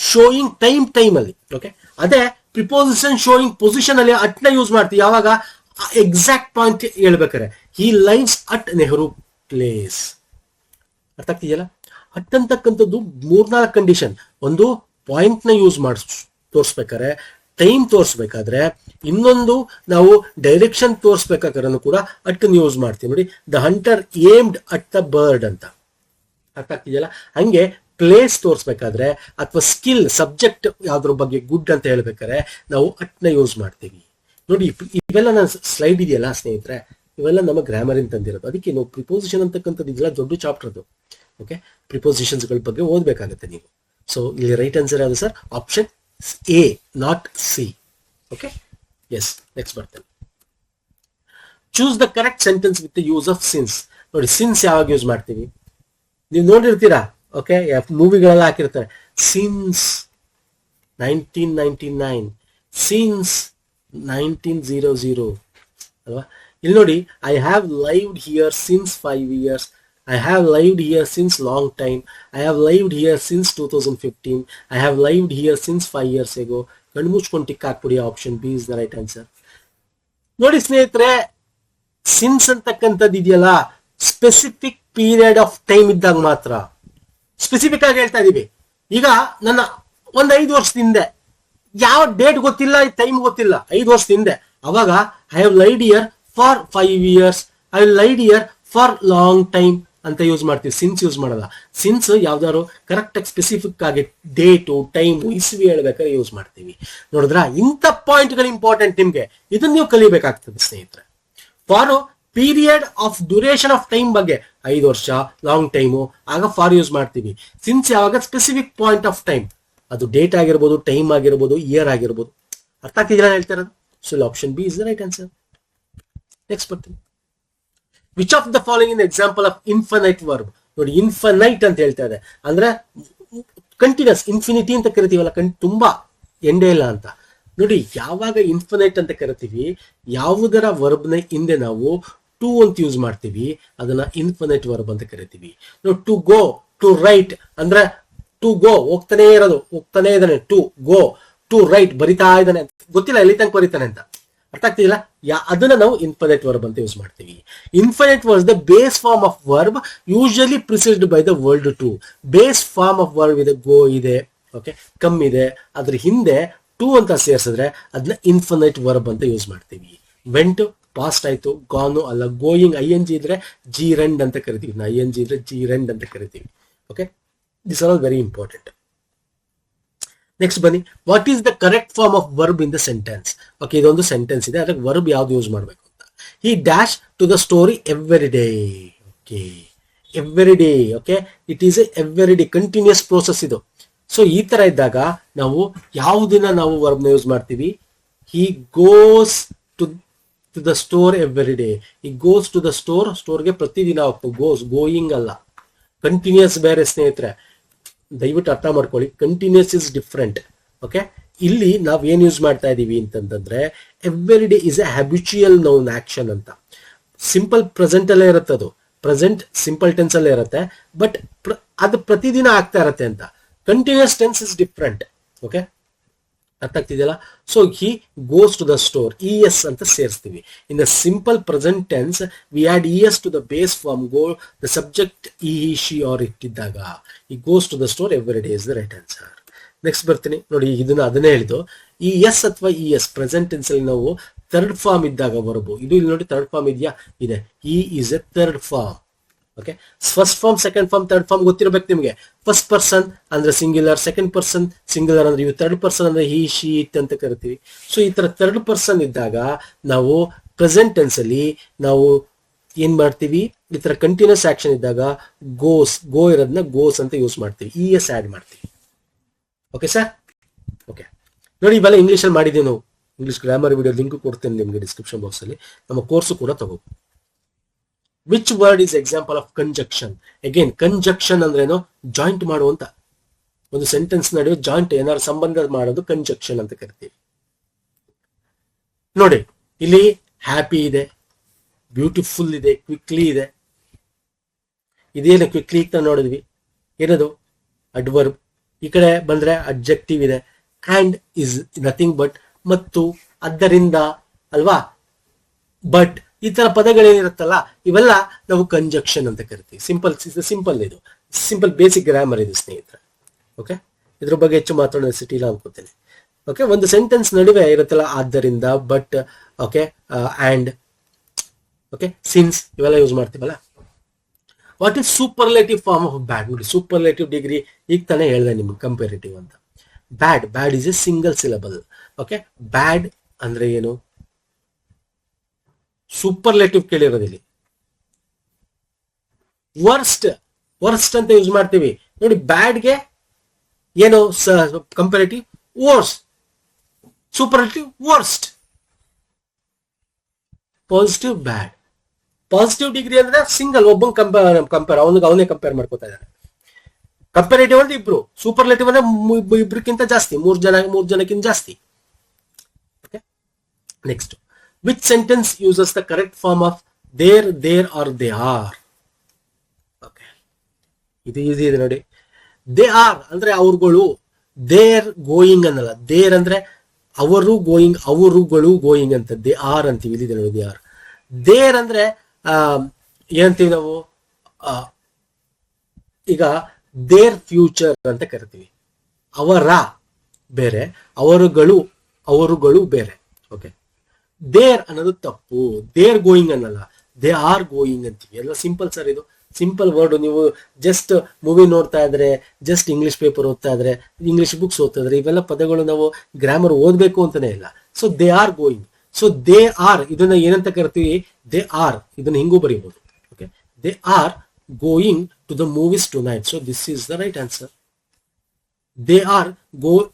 ಶೋಯಿಂಗ್ ಟೈಮ್ ಅಲ್ಲಿ. ಓಕೆ, ಅದೇ ಪ್ರಿಪೋಸಿಷನ್ ಶೋಯಿಂಗ್ ಪೊಸಿಷನ್ ಅಲ್ಲಿ ಅಟ್ನ ಯೂಸ್ ಮಾಡ್ತೀವಿ ಯಾವಾಗ? ಎಕ್ಸಾಕ್ಟ್ ಪಾಯಿಂಟ್ ಹೇಳ್ಬೇಕಾರೆ. He lives at Nehru Place. ಅರ್ಥ ಆಗ್ತಿದೆಯಲ್ಲ? ಅಟ್ ಅಂತಕ್ಕಂಥದ್ದು 3-4 ಕಂಡೀಷನ್. ಒಂದು ಪಾಯಿಂಟ್ ನ ಯೂಸ್ ಮಾಡಿ ತೋರಿಸ್ಬೇಕಾದ್ರೆ, ಟೈಮ್ ತೋರಿಸ್ಬೇಕಾದ್ರೆ, ಇನ್ನೊಂದು ನಾವು ಡೈರೆಕ್ಷನ್ ತೋರಿಸ್ಬೇಕಾದ್ರೂ ಕೂಡ ಅಟ್ ಯೂಸ್ ಮಾಡ್ತೀವಿ. ನೋಡಿ, the hunter aimed at the bird ಅಂತ. ಅರ್ಥ ಆಗ್ತಿದೆಯಲ್ಲ? ಹಂಗೆ ಪ್ಲೇಸ್ ತೋರಿಸ್ಬೇಕಾದ್ರೆ ಅಥವಾ ಸ್ಕಿಲ್ ಸಬ್ಜೆಕ್ಟ್ ಯಾವ್ದ್ರ ಬಗ್ಗೆ ಗುಡ್ ಅಂತ ಹೇಳ್ಬೇಕಾದ್ರೆ ನಾವು ಅಟ್ನ ಯೂಸ್ ಮಾಡ್ತೀವಿ. ನೋಡಿ, ಇವೆಲ್ಲ ನನ್ನ ಸ್ಲೈಡ್ ಇದೆಯಲ್ಲ ಸ್ನೇಹಿತರೆ, ಇವೆಲ್ಲ ನಮ್ಮ ಗ್ರಾಮರ್ ಇಂದ ತಂದಿರೋದು. ಅದಕ್ಕೆ ನಾವು ಪ್ರಿಪೋಸಿಷನ್ ಅಂತಕ್ಕಂಥದ್ದು ಇದೆಲ್ಲ ದೊಡ್ಡ ಚಾಪ್ಟರ್ ಅದು. ಓಕೆ, ಪ್ರಿಪೋಸಿಷನ್ಸ್ ಗಳ ಬಗ್ಗೆ ಓದ್ಬೇಕಾಗುತ್ತೆ ನೀವು. ಸೊ ಇಲ್ಲಿ ರೈಟ್ ಆನ್ಸರ್ ಯಾವುದು sir? Option A, not C. Okay, yes, next ಬರ್ತೇನೆ. Choose the correct sentence with the use of since. ನೋಡಿ, ಸಿನ್ಸ್ ಯಾವಾಗ ಯೂಸ್ ಮಾಡ್ತೀವಿ? ನೀವು ನೋಡಿರ್ತೀರಾ, ಓಕೆ, ಮೂವಿಗಳೆಲ್ಲ ಹಾಕಿರ್ತಾರೆ. ಸಿನ್ಸ್ 1999, ಸಿನ್ಸ್ 1900 ಅಲ್ವಾ? ಇಲ್ಲಿ ನೋಡಿ, I have lived here since 5 years, I have lived here since long time, I have lived here since 2015, I have lived here since 5 years ago. ಕಣ್ಣು ಮುಚ್ಕೊಂಡು ಟಿಕ್ ಹಾಕ್ಬಿಡಿ. Option B is the right answer. ನೋಡಿ ಸ್ನೇಹಿತರೆ, since ಅಂತಕ್ಕಂಥದ್ದು ಇದೆಯಲ್ಲ, specific period of time ಇದ್ದಾಗ ಮಾತ್ರ. Specific ಆಗಿ ಹೇಳ್ತಾ ಇದೀವಿ. ಈಗ ನನ್ನ 5 ವರ್ಷದ ಹಿಂದೆ, ಯಾವ ಡೇಟ್ ಗೊತ್ತಿಲ್ಲ, ಟೈಮ್ ಗೊತ್ತಿಲ್ಲ, 5 ವರ್ಷದ ಹಿಂದೆ, ಅವಾಗ I have lived here for 5 years, I lived here for long time ಅಂತ ಯೂಸ್ ಮಾಡ್ತೀವಿ. ಸಿನ್ಸ್ ಯೂಸ್ ಮಾಡಲ್ಲ. ಸಿನ್ಸ್ ಯಾವ್ದಾದ್ರು ಕರೆಕ್ಟ್ ಆಗಿ ಸ್ಪೆಸಿಫಿಕ್ ಆಗಿ ಡೇಟು, ಟೈಮ್, ಇಸ್ವಿ ಹೇಳ್ಬೇಕಾದ್ರೆ ಯೂಸ್ ಮಾಡ್ತೀವಿ. ನೋಡಿದ್ರ, ಇಂಥ ಪಾಯಿಂಟ್ಗಳು ಇಂಪಾರ್ಟೆಂಟ್ ನಿಮ್ಗೆ. ಇದನ್ನ ನೀವು ಕಲಿಬೇಕಾಗ್ತದೆ ಸ್ನೇಹಿತರೆ. For period of duration of time ಬಗ್ಗೆ 5 ವರ್ಷ, ಲಾಂಗ್ ಟೈಮು, ಆಗ ಫಾರ್ ಯೂಸ್ ಮಾಡ್ತೀವಿ. ಸಿನ್ಸ್ ಯಾವಾಗ ಸ್ಪೆಸಿಫಿಕ್ ಪಾಯಿಂಟ್ ಆಫ್ ಟೈಮ್, ಅದು ಡೇಟ್ ಆಗಿರ್ಬೋದು, ಟೈಮ್ ಆಗಿರ್ಬೋದು, ಇಯರ್ ಆಗಿರ್ಬೋದು. ಅರ್ಥ ಆಗ್ತಿದ್ದೀರಾ ಹೇಳ್ತಾ ಇರೋದು? So option B is the right answer. Next ಬರ್ತೀನಿ. Which of the following in example of infinite verb. ನೋಡಿ, ಇನ್ಫಿನೈಟ್ ಅಂತ ಹೇಳ್ತಾ ಇದೆ ಅಂದ್ರೆ ಕಂಟಿನ್ಯೂಸ್. ಇನ್ಫಿನಿಟಿ ಅಂತ ಕರಿತೀವಲ್ಲ, ತುಂಬಾ ಎಂಡೇ ಇಲ್ಲ ಅಂತ. ನೋಡಿ, ಯಾವಾಗ ಇನ್ಫಿನೈಟ್ ಅಂತ ಕರಿತೀವಿ, ಯಾವುದರ ವರ್ಬ್ನ ಹಿಂದೆ ನಾವು ಟು ಅಂತ ಯೂಸ್ ಮಾಡ್ತೀವಿ, ಅದನ್ನ ಇನ್ಫಿನೈಟ್ ವರ್ಬ್ ಅಂತ ಕರಿತೀವಿ. ನೋಡಿ, ಟು ಗೋ, ಟು ರೈಟ್ ಅಂದ್ರೆ ಟು ಗೋ ಹೋಗ್ತಾನೆ ಇರೋದು, ಹೋಗ್ತಾನೆ ಇದ್ದಾನೆ. ಟು ಗೋ, ಟು ರೈಟ್ ಬರಿತಾ ಇದ್ದಾನೆ, ಗೊತ್ತಿಲ್ಲ ಎಲ್ಲಿ ತನಕ ಬರಿತಾನೆ ಅಂತ. ಅರ್ಥ ಆಗ್ತಿಲ್ಲ? ಅದನ್ನ ನಾವು ಇನ್ಫಿನೈಟ್ ವರ್ಬ್ ಅಂತ ಯೂಸ್ ಮಾಡ್ತೀವಿ. Infinite verb the base form of verb usually preceded by the word to. Base form of verb ಇದೆ, ಗೋ ಇದೆ, ಓಕೆ, ಕಮ್ ಇದೆ, ಅದ್ರ ಹಿಂದೆ ಟು ಅಂತ ಸೇರಿಸಿದ್ರೆ ಅದನ್ನ ಇನ್ಫಿನೈಟ್ ವರ್ಬ್ ಅಂತ ಯೂಸ್ ಮಾಡ್ತೀವಿ. ವೆಂಟ್ ಪಾಸ್ಟ್ ಆಯ್ತು, ಗಾನು ಅಲ್ಲ. ಗೋಯಿಂಗ್ ING ಇದ್ರೆ ಜಿ ರೆಂಡ್ ಅಂತ ಕರಿತೀವಿ. ING ಇದ್ರೆ ಜಿ ರೆಂಡ್ ಅಂತ ಕರಿತೀವಿ. Okay, this are all very important. Next ಬನ್ನಿ, what is the correct form of verb in the sentence. Okay, ಇದೊಂದು ಸೆಂಟೆನ್ಸ್ ಇದೆ, ಅದಕ್ಕೆ ವರ್ಬ್ ಯಾವ್ದು ಯೂಸ್ ಮಾಡಬೇಕು ಅಂತ. He dash to the story every day. Okay, every day. Okay, it is every day, continuous process ಇದು. So ಈ ತರ ಇದ್ದಾಗ ನಾವು ಯಾವುದನ್ನ ನಾವು ವರ್ಬ್ನ ಯೂಸ್ ಮಾಡ್ತೀವಿ? He goes to the store every day. He goes to the store, ಸ್ಟೋರ್ಗೆ ಪ್ರತಿದಿನ ಹೋಗ್ತೀವಿ. ಗೋಸ್, ಗೋಯಿಂಗ್ ಅಲ್ಲ. ಕಂಟಿನ್ಯೂಸ್ ಬೇರೆ ಸ್ನೇಹಿತರೆ, ದಯವಿಟ್ಟು ಅರ್ಥ ಮಾಡ್ಕೊಳ್ಳಿ. Continuous is different. ಓಕೆ, ಇಲ್ಲಿ ನಾವ್ ಏನ್ ಯೂಸ್ ಮಾಡ್ತಾ ಇದೀವಿ ಅಂತಂದ್ರೆ, every day is A habitual noun action ಅಂತ. ಸಿಂಪಲ್ ಪ್ರೆಸೆಂಟ್ ಅಲ್ಲೇ ಇರುತ್ತೆ, ಅದು ಪ್ರೆಸೆಂಟ್ ಸಿಂಪಲ್ ಟೆನ್ಸ್ ಅಲ್ಲೇ ಇರುತ್ತೆ, ಬಟ್ ಅದು ಪ್ರತಿದಿನ ಆಗ್ತಾ ಇರತ್ತೆ ಅಂತ. Continuous tense is different. Okay, ಅರ್ಥ ಆಗ್ತಿದೆಯಲ್ಲ. So he goes to the store, e s ಅಂತ ಸೇರಿಸ್ತೀವಿ. In the simple present tense we add e s to the base form go the subject he she or ಇಟ್ಟಿದ್ದಾಗ he goes to the store every day is the right answer. Next ಬರ್ತೀನಿ ನೋಡಿ, ಇದನ್ನ ಅದನ್ನೇ ಹೇಳಿದ್ದು. ಈ S ಅಥವಾ E S present tense ಅಲ್ಲಿ ನಾವು ಥರ್ಡ್ ಫಾರ್ಮ್ ಇದ್ದಾಗ ವರ್ಬು, ಇದು ಇಲ್ಲಿ ನೋಡಿ ಥರ್ಡ್ ಫಾರ್ಮ್ ಇದೆಯಾ, ಇದೆ. ಈ is a third form. Okay, first form, second form, third form ಗೊತ್ತಿರಬೇಕು ನಿಮಗೆ. ಫಸ್ಟ್ ಪರ್ಸನ್ ಅಂದ್ರೆ ಸಿಂಗ್ಯುಲರ್, ಸೆಕೆಂಡ್ ಪರ್ಸನ್ ಸಿಂಗ್ಯುಲರ್ ಅಂದ್ರೆ ಇವು, ಥರ್ಡ್ ಪರ್ಸನ್ ಅಂದ್ರೆ ಹಿ ಶಿ ಇಟ್ ಅಂತ ಕರಿತೀವಿ. ಸೊ ಈ ತರ ಥರ್ಡ್ ಪರ್ಸನ್ ಇದ್ದಾಗ ನಾವು ಪ್ರೆಸೆಂಟ್ ಟೆನ್ಸ್ ಅಲ್ಲಿ ನಾವು ಏನ್ ಮಾಡ್ತೀವಿ, ಈ ತರ ಕಂಟಿನ್ಯೂಸ್ ಆಕ್ಷನ್ ಇದ್ದಾಗ ಗೋ ಇರೋದನ್ನ ಗೋಸ್ ಅಂತ ಯೂಸ್ ಮಾಡ್ತೀವಿ, ಇ ಎಸ್ ಆಡ್ ಮಾಡ್ತೀವಿ. Okay sir. ಓಕೆ ನೋಡಿ, ಇವೆಲ್ಲ ಇಂಗ್ಲಿಷ್ ಅಲ್ಲಿ ಮಾಡಿದ್ದೀವಿ ನಾವು. ಇಂಗ್ಲಿಷ್ ಗ್ರಾಮರ್ ವಿಡಿಯೋ ಲಿಂಕ್ ಕೊಡ್ತೇನೆ ನಿಮಗೆ ಡಿಸ್ಕ್ರಿಪ್ಷನ್ ಬಾಕ್ಸ್ ಅಲ್ಲಿ. ನಮ್ಮ ಕೋರ್ಸ್ ಕೂಡ ತಗೋ. Which word is example of conjunction? Again conjunction ಅಂದ್ರೇನು, ಜಾಯಿಂಟ್ ಮಾಡುವಂತ ಒಂದು ಸೆಂಟೆನ್ಸ್ ನಡುವೆ ಜಾಯಿಂಟ್ ಏನಾದ್ರು ಸಂಬಂಧ ಮಾಡೋದು ಕಂಜಕ್ಷನ್ ಅಂತ ಕರಿತೀವಿ. ನೋಡಿ ಇಲ್ಲಿ ಹ್ಯಾಪಿ ಇದೆ, ಬ್ಯೂಟಿಫುಲ್ ಇದೆ, ಕ್ವಿಕ್ಲಿ ಇದೆ. ಇದೇನು ಕ್ವಿಕ್ಲಿ ಅಂತ ನೋಡಿದ್ವಿ, ಏನದು ಅಡ್ವರ್ಬ್. ಈ ಕಡೆ ಬಂದ್ರೆ ಅಡ್ಜೆಕ್ಟಿವ್ ಇದೆ, ಅಂಡ್ ಇಸ್ ನಥಿಂಗ್ ಬಟ್, ಮತ್ತು, ಆದ್ದರಿಂದ ಅಲ್ವಾ, ಬಟ್ ಈ ತರ ಪದಗಳೇನಿರುತ್ತಲ್ಲ ಇವೆಲ್ಲ ನಾವು ಕಂಜಕ್ಷನ್ ಅಂತ ಕರಿತೀವಿ. ಸಿಂಪಲ್ ಇದು ಸಿಂಪಲ್ ಬೇಸಿಕ್ ಗ್ರಾಮರ್ ಇದು ಸ್ನೇಹಿತರೆ. ಓಕೆ, ಇದ್ರ ಬಗ್ಗೆ ಹೆಚ್ಚು ಮಾತಾಡೋ ನೆಸಿಟಿ ಇಲ್ಲ ಅನ್ಕೋತೇನೆ. ಓಕೆ, ಒಂದು ಸೆಂಟೆನ್ಸ್ ನಡುವೆ ಇರುತ್ತಲ್ಲ ಆದ್ದರಿಂದ, but, okay, and, okay, since ಇವೆಲ್ಲ ಯೂಸ್ ಮಾಡ್ತೀವಲ್ಲ. What is superlative form of bad? ನೋಡಿ, ಸೂಪರ್ಲೇಟಿವ್ ಡಿಗ್ರಿ ಈಗ ತಾನೇ ಹೇಳಿದೆ ನಿಮ್ಗೆ ಕಂಪೇರಿಟಿವ್ ಅಂತ. Bad is a single syllable. Okay, bad ಅಂದ್ರೆ ಏನು? ಸೂಪರ್ಲೇಟಿವ್ ಕೇಳಿರೋದಿಲ್ಲಿ. ವರ್ಸ್ಟ್ ಅಂತ ಯೂಸ್ ಮಾಡ್ತೀವಿ ನೋಡಿ. ಬ್ಯಾಡ್ಗೆ ಏನು comparative? Worse. Superlative worst. Positive bad. Positive degree ಅಂದ್ರೆ ಸಿಂಗಲ್, ಒಬ್ಬ ಕಂಪೇರ್ ಅವನೇ ಕಂಪೇರ್ ಮಾಡ್ಕೋತಾ ಇದ್ದಾರೆ. ಕಂಪೇರೇಟಿವ್ ಅಂದ್ರೆ ಇಬ್ರು, ಸೂಪರ್ಲೇಟಿವ್ ಅಂದ್ರೆ ಇಬ್ರಿಗಿಂತ ಜಾಸ್ತಿ, ಮೂರ್ ಜನಕ್ಕಿಂತ ಜಾಸ್ತಿ. Okay, next, which sentence uses the correct form of there are they are? Okay, ಇದು ಈಸಿ ಇದೆ ನೋಡಿ. ದೇ ಆರ್ ಅಂದ್ರೆ ಅವ್ರುಗಳು, ದೇರ್ ಗೋಯಿಂಗ್ ಅನ್ನಲ್ಲ. ದೇರ್ ಅಂದ್ರೆ ಅವರುಗಳು ಗೋಯಿಂಗ್ ಅಂತ, ದೇ ಆರ್ ಅಂತೀವಿ. ಇಲ್ಲಿದೆ ನೋಡಿ, ದೇ ಆರ್. ದೇರ್ ಅಂದ್ರೆ ಏನಂತೀವಿ ನಾವು, ಈಗ ದೇರ್ ಫ್ಯೂಚರ್ ಅಂತ ಕರಿತೀವಿ. ಅವರ ಬೇರೆ, ಅವರುಗಳು ಬೇರೆ. ಓಕೆ, ದೇರ್ ಅನ್ನೋದು ತಪ್ಪು. ದೇರ್ ಗೋಯಿಂಗ್ ಅನ್ನಲ್ಲ, ದೇ ಆರ್ ಗೋಯಿಂಗ್ ಅಂತೀವಿ. ಎಲ್ಲ ಸಿಂಪಲ್ ಸರ್, ಇದು ಸಿಂಪಲ್ ವರ್ಡ್. ನೀವು ಜಸ್ಟ್ ಮೂವಿ ನೋಡ್ತಾ ಇದ್ರೆ, ಜಸ್ಟ್ ಇಂಗ್ಲಿಷ್ ಪೇಪರ್ ಓದ್ತಾ ಇದ್ರೆ, ಇಂಗ್ಲಿಷ್ ಬುಕ್ಸ್ ಓದ್ತಾ ಇದ್ರೆ, ಇವೆಲ್ಲ ಪದಗಳು ನಾವು ಗ್ರಾಮರ್ ಓದ್ಬೇಕು ಅಂತಾನೆ ಇಲ್ಲ. So they are going. So they are ಇದನ್ನ ಏನಂತ ಕರಿತೀವಿ? They are. ಇದನ್ನ ಹಿಂಗೂ ಬರೀಬಹುದು. Okay, they are going to the movies tonight. So this is the right answer. They are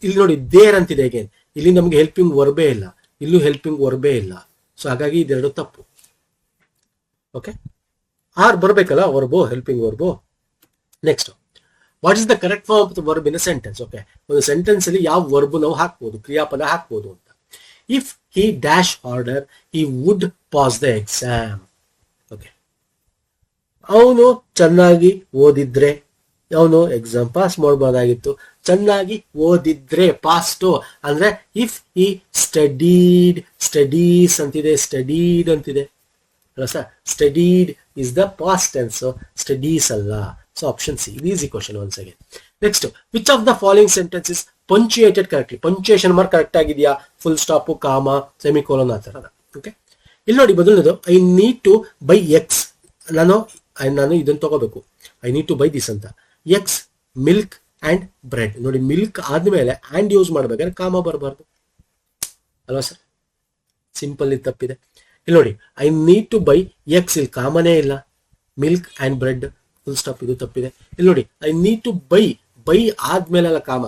ಇಲ್ಲಿ ನೋಡಿ, ದೇರ್ ಅಂತಿದೆ. ಅಗೇನ್ ಇಲ್ಲಿ ನಮ್ಗೆ ಹೆಲ್ಪಿಂಗ್ ವರ್ಬೇ ಇಲ್ಲ, ಇಲ್ಲೂ ಹೆಲ್ಪಿಂಗ್ ವರ್ಬೇ ಇಲ್ಲ. ಸೊ ಹಾಗಾಗಿ ಇದೆರಡು ತಪ್ಪು. ಓಕೆ, ಆರ್ ಬರ್ಬೇಕಲ್ಲ verb, helping verb. Next, what is the correct form of the verb in a sentence? Okay, ಒಂದು ಸೆಂಟೆನ್ಸ್ ಅಲ್ಲಿ ಯಾವ ವರ್ಬ್ ನಾವು ಹಾಕ್ಬೋದು, ಕ್ರಿಯಾಪದ ಹಾಕ್ಬೋದು ಅಂತ. If he dash harder, he would pass the exam. ಓಕೆ, ಅವನು ಚೆನ್ನಾಗಿ ಓದಿದ್ರೆ ಅವನು ಎಕ್ಸಾಮ್ ಪಾಸ್ ಮಾಡಬಹುದಾಗಿತ್ತು. ಚೆನ್ನಾಗಿ ಓದಿದ್ರೆ, ಪಾಸ್ಟ್ ಅಂದ್ರೆ ಇಫ್ ಈ ಸ್ಟಡೀಸ್ ಅಂತಿದೆ, ಸ್ಟಡೀಡ್ ಅಂತಿದೆ ಅಲ್ಲ sir. Studied is the past tense, studies ಅಲ್ಲ. So option C, easy question once again. Next, which of the following sentences punctuated correctly? Punctuation mark correct ಆಗಿದೆಯಾ? Full stop, comma, semicolon ಆ ಥರ. Okay, ಇಲ್ಲಿ ನೋಡಿ ಬದಲನೇದು, I need to buy X. ನಾನು ಇದನ್ನು ತಗೋಬೇಕು, I need to buy this ಅಂತ. X, milk and bread. ನೋಡಿ, ಮಿಲ್ಕ್ ಆದ್ಮೇಲೆ ಅಂಡ್ ಯೂಸ್ ಮಾಡ್ಬೇಕಾದ್ರೆ ಕಾಮ ಬರಬಾರ್ದು ಅಲ್ವಾ ಸರ್? ಸಿಂಪಲ್ ಇದು ತಪ್ಪಿದೆ. ಇಲ್ಲಿ ನೋಡಿ, I need to buy X, ಇಲ್ಲಿ ಕಾಮನೇ ಇಲ್ಲ. Milk and bread, full stop, ಇದು ತಪ್ಪಿದೆ. ಇಲ್ಲಿ ನೋಡಿ, ಐ ನೀಡ್ ಟು ಬೈ ಆದ್ಮೇಲೆ ಅಲ್ಲ ಕಾಮ.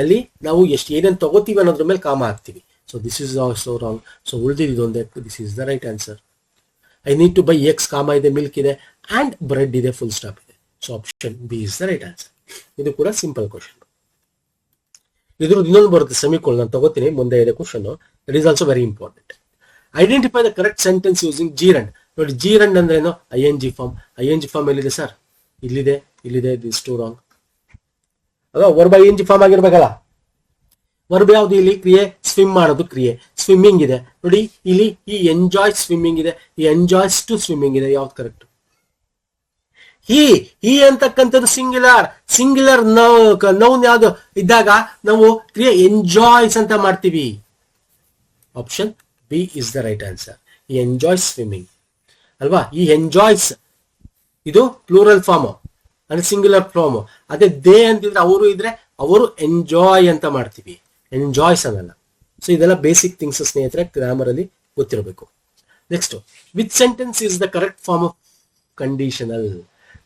ಎಲ್ಲಿ ನಾವು ಏನೇನು ತಗೋತೀವಿ ಅನ್ನೋದ್ರ ಮೇಲೆ ಕಾಮ ಹಾಕ್ತೀವಿ. So this is also wrong. So ಉಳಿದಿದ್ದು ಒಂದೇ, this is the right answer. I need to buy X, comma ಇದೆ, ಮಿಲ್ಕ್ ಇದೆ, ಅಂಡ್ ಬ್ರೆಡ್ ಇದೆ, ಫುಲ್ ಸ್ಟಾಪ್ ಇದೆ. So option B is the right answer. ಇದು ಕೂಡ ಸಿಂಪಲ್ ಕ್ವಶನ್. ಇದ್ರದ್ದು ಇನ್ನೊಂದು ಬರುತ್ತೆ, ಸೆಮಿಕೋಲನ್. ನಾನು ತಗೋತೀನಿ, ಮುಂದೆ ಇದೆ question. It is also very important. Identify the correct sentence using gerund. ನೋಡಿ, ಜೀರಂಡ್ ಅಂದ್ರೆ ಏನು? ING form. ING ಫಾರ್ಮ್ ಎಲ್ಲಿದೆ ಸರ್? ಇಲ್ಲಿದೆ. This two wrong. ಅಲ್ಲ, ವರ್ಬ್ ING ಫಾರ್ಮ್ ಆಗಿರ್ಬೇಕಲ್ಲ. ವರ್ಬ್ ಯಾವ್ದು ಇಲ್ಲಿ ಕ್ರಿಯೆ? ಸ್ವಿಮ್ ಮಾಡೋದು ಕ್ರಿಯೆ, ಸ್ವಿಮ್ಮಿಂಗ್ ಇದೆ ನೋಡಿ ಇಲ್ಲಿ. ಈ ಎಂಜಾಯ್ ಸ್ವಿಮ್ಮಿಂಗ್ ಇದೆ, ಈ ಎಂಜಾಯ್ಸ್ ಟು ಸ್ವಿಮ್ಮಿಂಗ್ ಇದೆ. ಯಾವ್ದು ಕರೆಕ್ಟ್? ಈ ಅಂತಕ್ಕಂಥದ್ದು ಸಿಂಗ್ಯುಲರ್ ನೌನ್ ಯಾವ್ದು ಇದ್ದಾಗ ನಾವು ಕ್ರಿಯೆ ಎಂಜಾಯ್ಸ್ ಅಂತ ಮಾಡ್ತೀವಿ. Option B is the right answer. ಈ ಎಂಜಾಯ್ಸ್ ಸ್ವಿಮ್ಮಿಂಗ್ ಅಲ್ವಾ? ಈ ಎಂಜಾಯ್ಸ್ ಇದು ಪ್ಲೂರಲ್ ಫಾರ್ಮ್ ಅಂದ್ರೆ ಸಿಂಗ್ಯುಲರ್ ಫಾರ್ಮ್. ಅದೇ ದೇ ಅಂತಿದ್ರೆ ಅವರು ಇದ್ರೆ ಅವರು ಎಂಜಾಯ್ ಅಂತ ಮಾಡ್ತೀವಿ, ಎಂಜಾಯ್ಸ್ ಅನ್ನಲ್ಲ. ಸೊ ಇದೆಲ್ಲ ಬೇಸಿಕ್ ಥಿಂಗ್ಸ್ ಸ್ನೇಹಿತರೆ, ಗ್ರಾಮರ್ ಅಲ್ಲಿ ಗೊತ್ತಿರಬೇಕು. Next, which sentence is the correct form of conditional?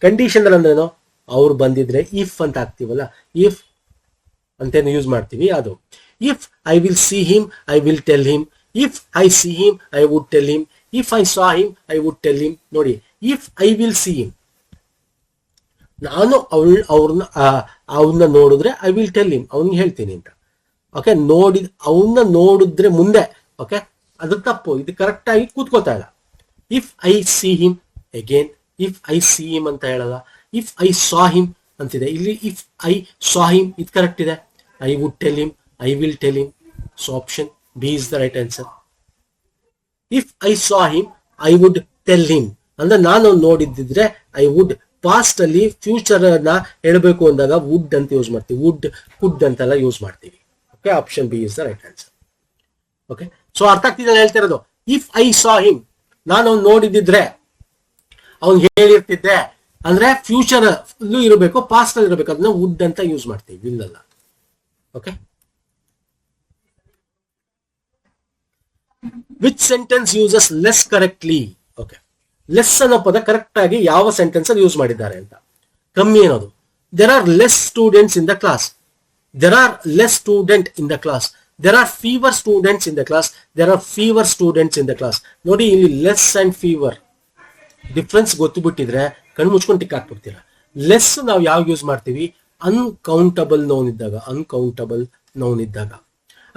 Conditional ಅಂದ್ರೇನು? ಅವ್ರು ಬಂದಿದ್ರೆ ಇಫ್ ಅಂತ ಹಾಕ್ತಿವಲ್ಲ, ಇಫ್ ಅಂತೇನು ಯೂಸ್ ಮಾಡ್ತೀವಿ ಅದು. If I will see him I will tell him, if I see him I would tell him, if I saw him I would tell him. ನೋಡಿ, if I will see him, ನಾನು ಅವನ್ನ ನೋಡಿದ್ರೆ I will tell him, ಅವ್ನಿಗೆ ಹೇಳ್ತೀನಿ ಅಂತ. Okay, ಅವನ್ನ ನೋಡಿದ್ರೆ ಮುಂದೆ, ಓಕೆ ಅದು ತಪ್ಪು, ಇದು ಕರೆಕ್ಟ್ ಆಗಿ ಕೂತ್ಕೋತಾ ಇಲ್ಲ. If I see him again, if I see him ಅಂತ ಹೇಳಲ್ಲ. ಇಫ್ ಐ ಸಾ ಹಿಮ್ ಅಂತಿದೆ ಇಲ್ಲಿ, ಇಫ್ ಐ ಸಾ ಹಿಮ್ ಇದು ಕರೆಕ್ಟ್ ಇದೆ. I would tell him, I will tell him. So option B is the right answer. If I saw him I would tell him ಅಂದ್ರೆ ನಾನು ನೋಡಿದ್ರೆ I would. Past ಅಲ್ಲಿ future ನ ಹೇಳಬೇಕು ಅಂದಾಗ wood ಅಂತ ಯೂಸ್ ಮಾಡ್ತೀವಿ, ವುಡ್ ಕುಡ್ ಅಂತೆಲ್ಲ ಯೂಸ್ ಮಾಡ್ತೀವಿ. Okay, option B is the right answer. Okay, so ಅರ್ಥ ಆಗ್ತಿದೆ ಹೇಳ್ತಿರೋದು. ಇಫ್ ಐ ಸಾ ಹಿಮ್, ನಾನು ಅವ್ನು ನೋಡಿದ್ರೆ ಅವ್ನು ಹೇಳಿರ್ತಿದ್ದೆ ಅಂದ್ರೆ ಫ್ಯೂಚರ್ ಇರಬೇಕು, ಪಾಸ್ಟ್ ಅಲ್ಲಿ ಇರಬೇಕು, ಅದನ್ನ ವುಡ್ ಅಂತ ಯೂಸ್ ಮಾಡ್ತೀವಿ, ವಿಲ್ ಅಲ್ಲ. Okay, which sentence uses less correctly? Okay, less ಅನ್ನೋ ಪದ ಕರೆಕ್ಟ್ ಆಗಿ ಯಾವ ಸೆಂಟೆನ್ಸ್ ಅಲ್ಲಿ ಯೂಸ್ ಮಾಡಿದ್ದಾರೆ ಅಂತ. ಕಮ್ಮಿ ಅನ್ನೋದು, there are less students in the class, there are less student in the class, there are fewer students in the class, there are fewer students in the class. ನೋಡಿ, ಇಲ್ಲಿ less and fewer difference ಗೊತ್ತುಬಿಟ್ಟಿದ್ರೆ ಕಣ್ಣು ಮುಚ್ಕೊಂಡು tick ಹಾಕ್ಬಿಡ್ತೀರಾ. Less ನಾವು ಯಾವ use ಮಾಡ್ತೀವಿ? Uncountable noun ಇದ್ದಾಗ, ಅನ್ಕೌಂಟಬಲ್ ನೌನ್ ಇದ್ದಾಗ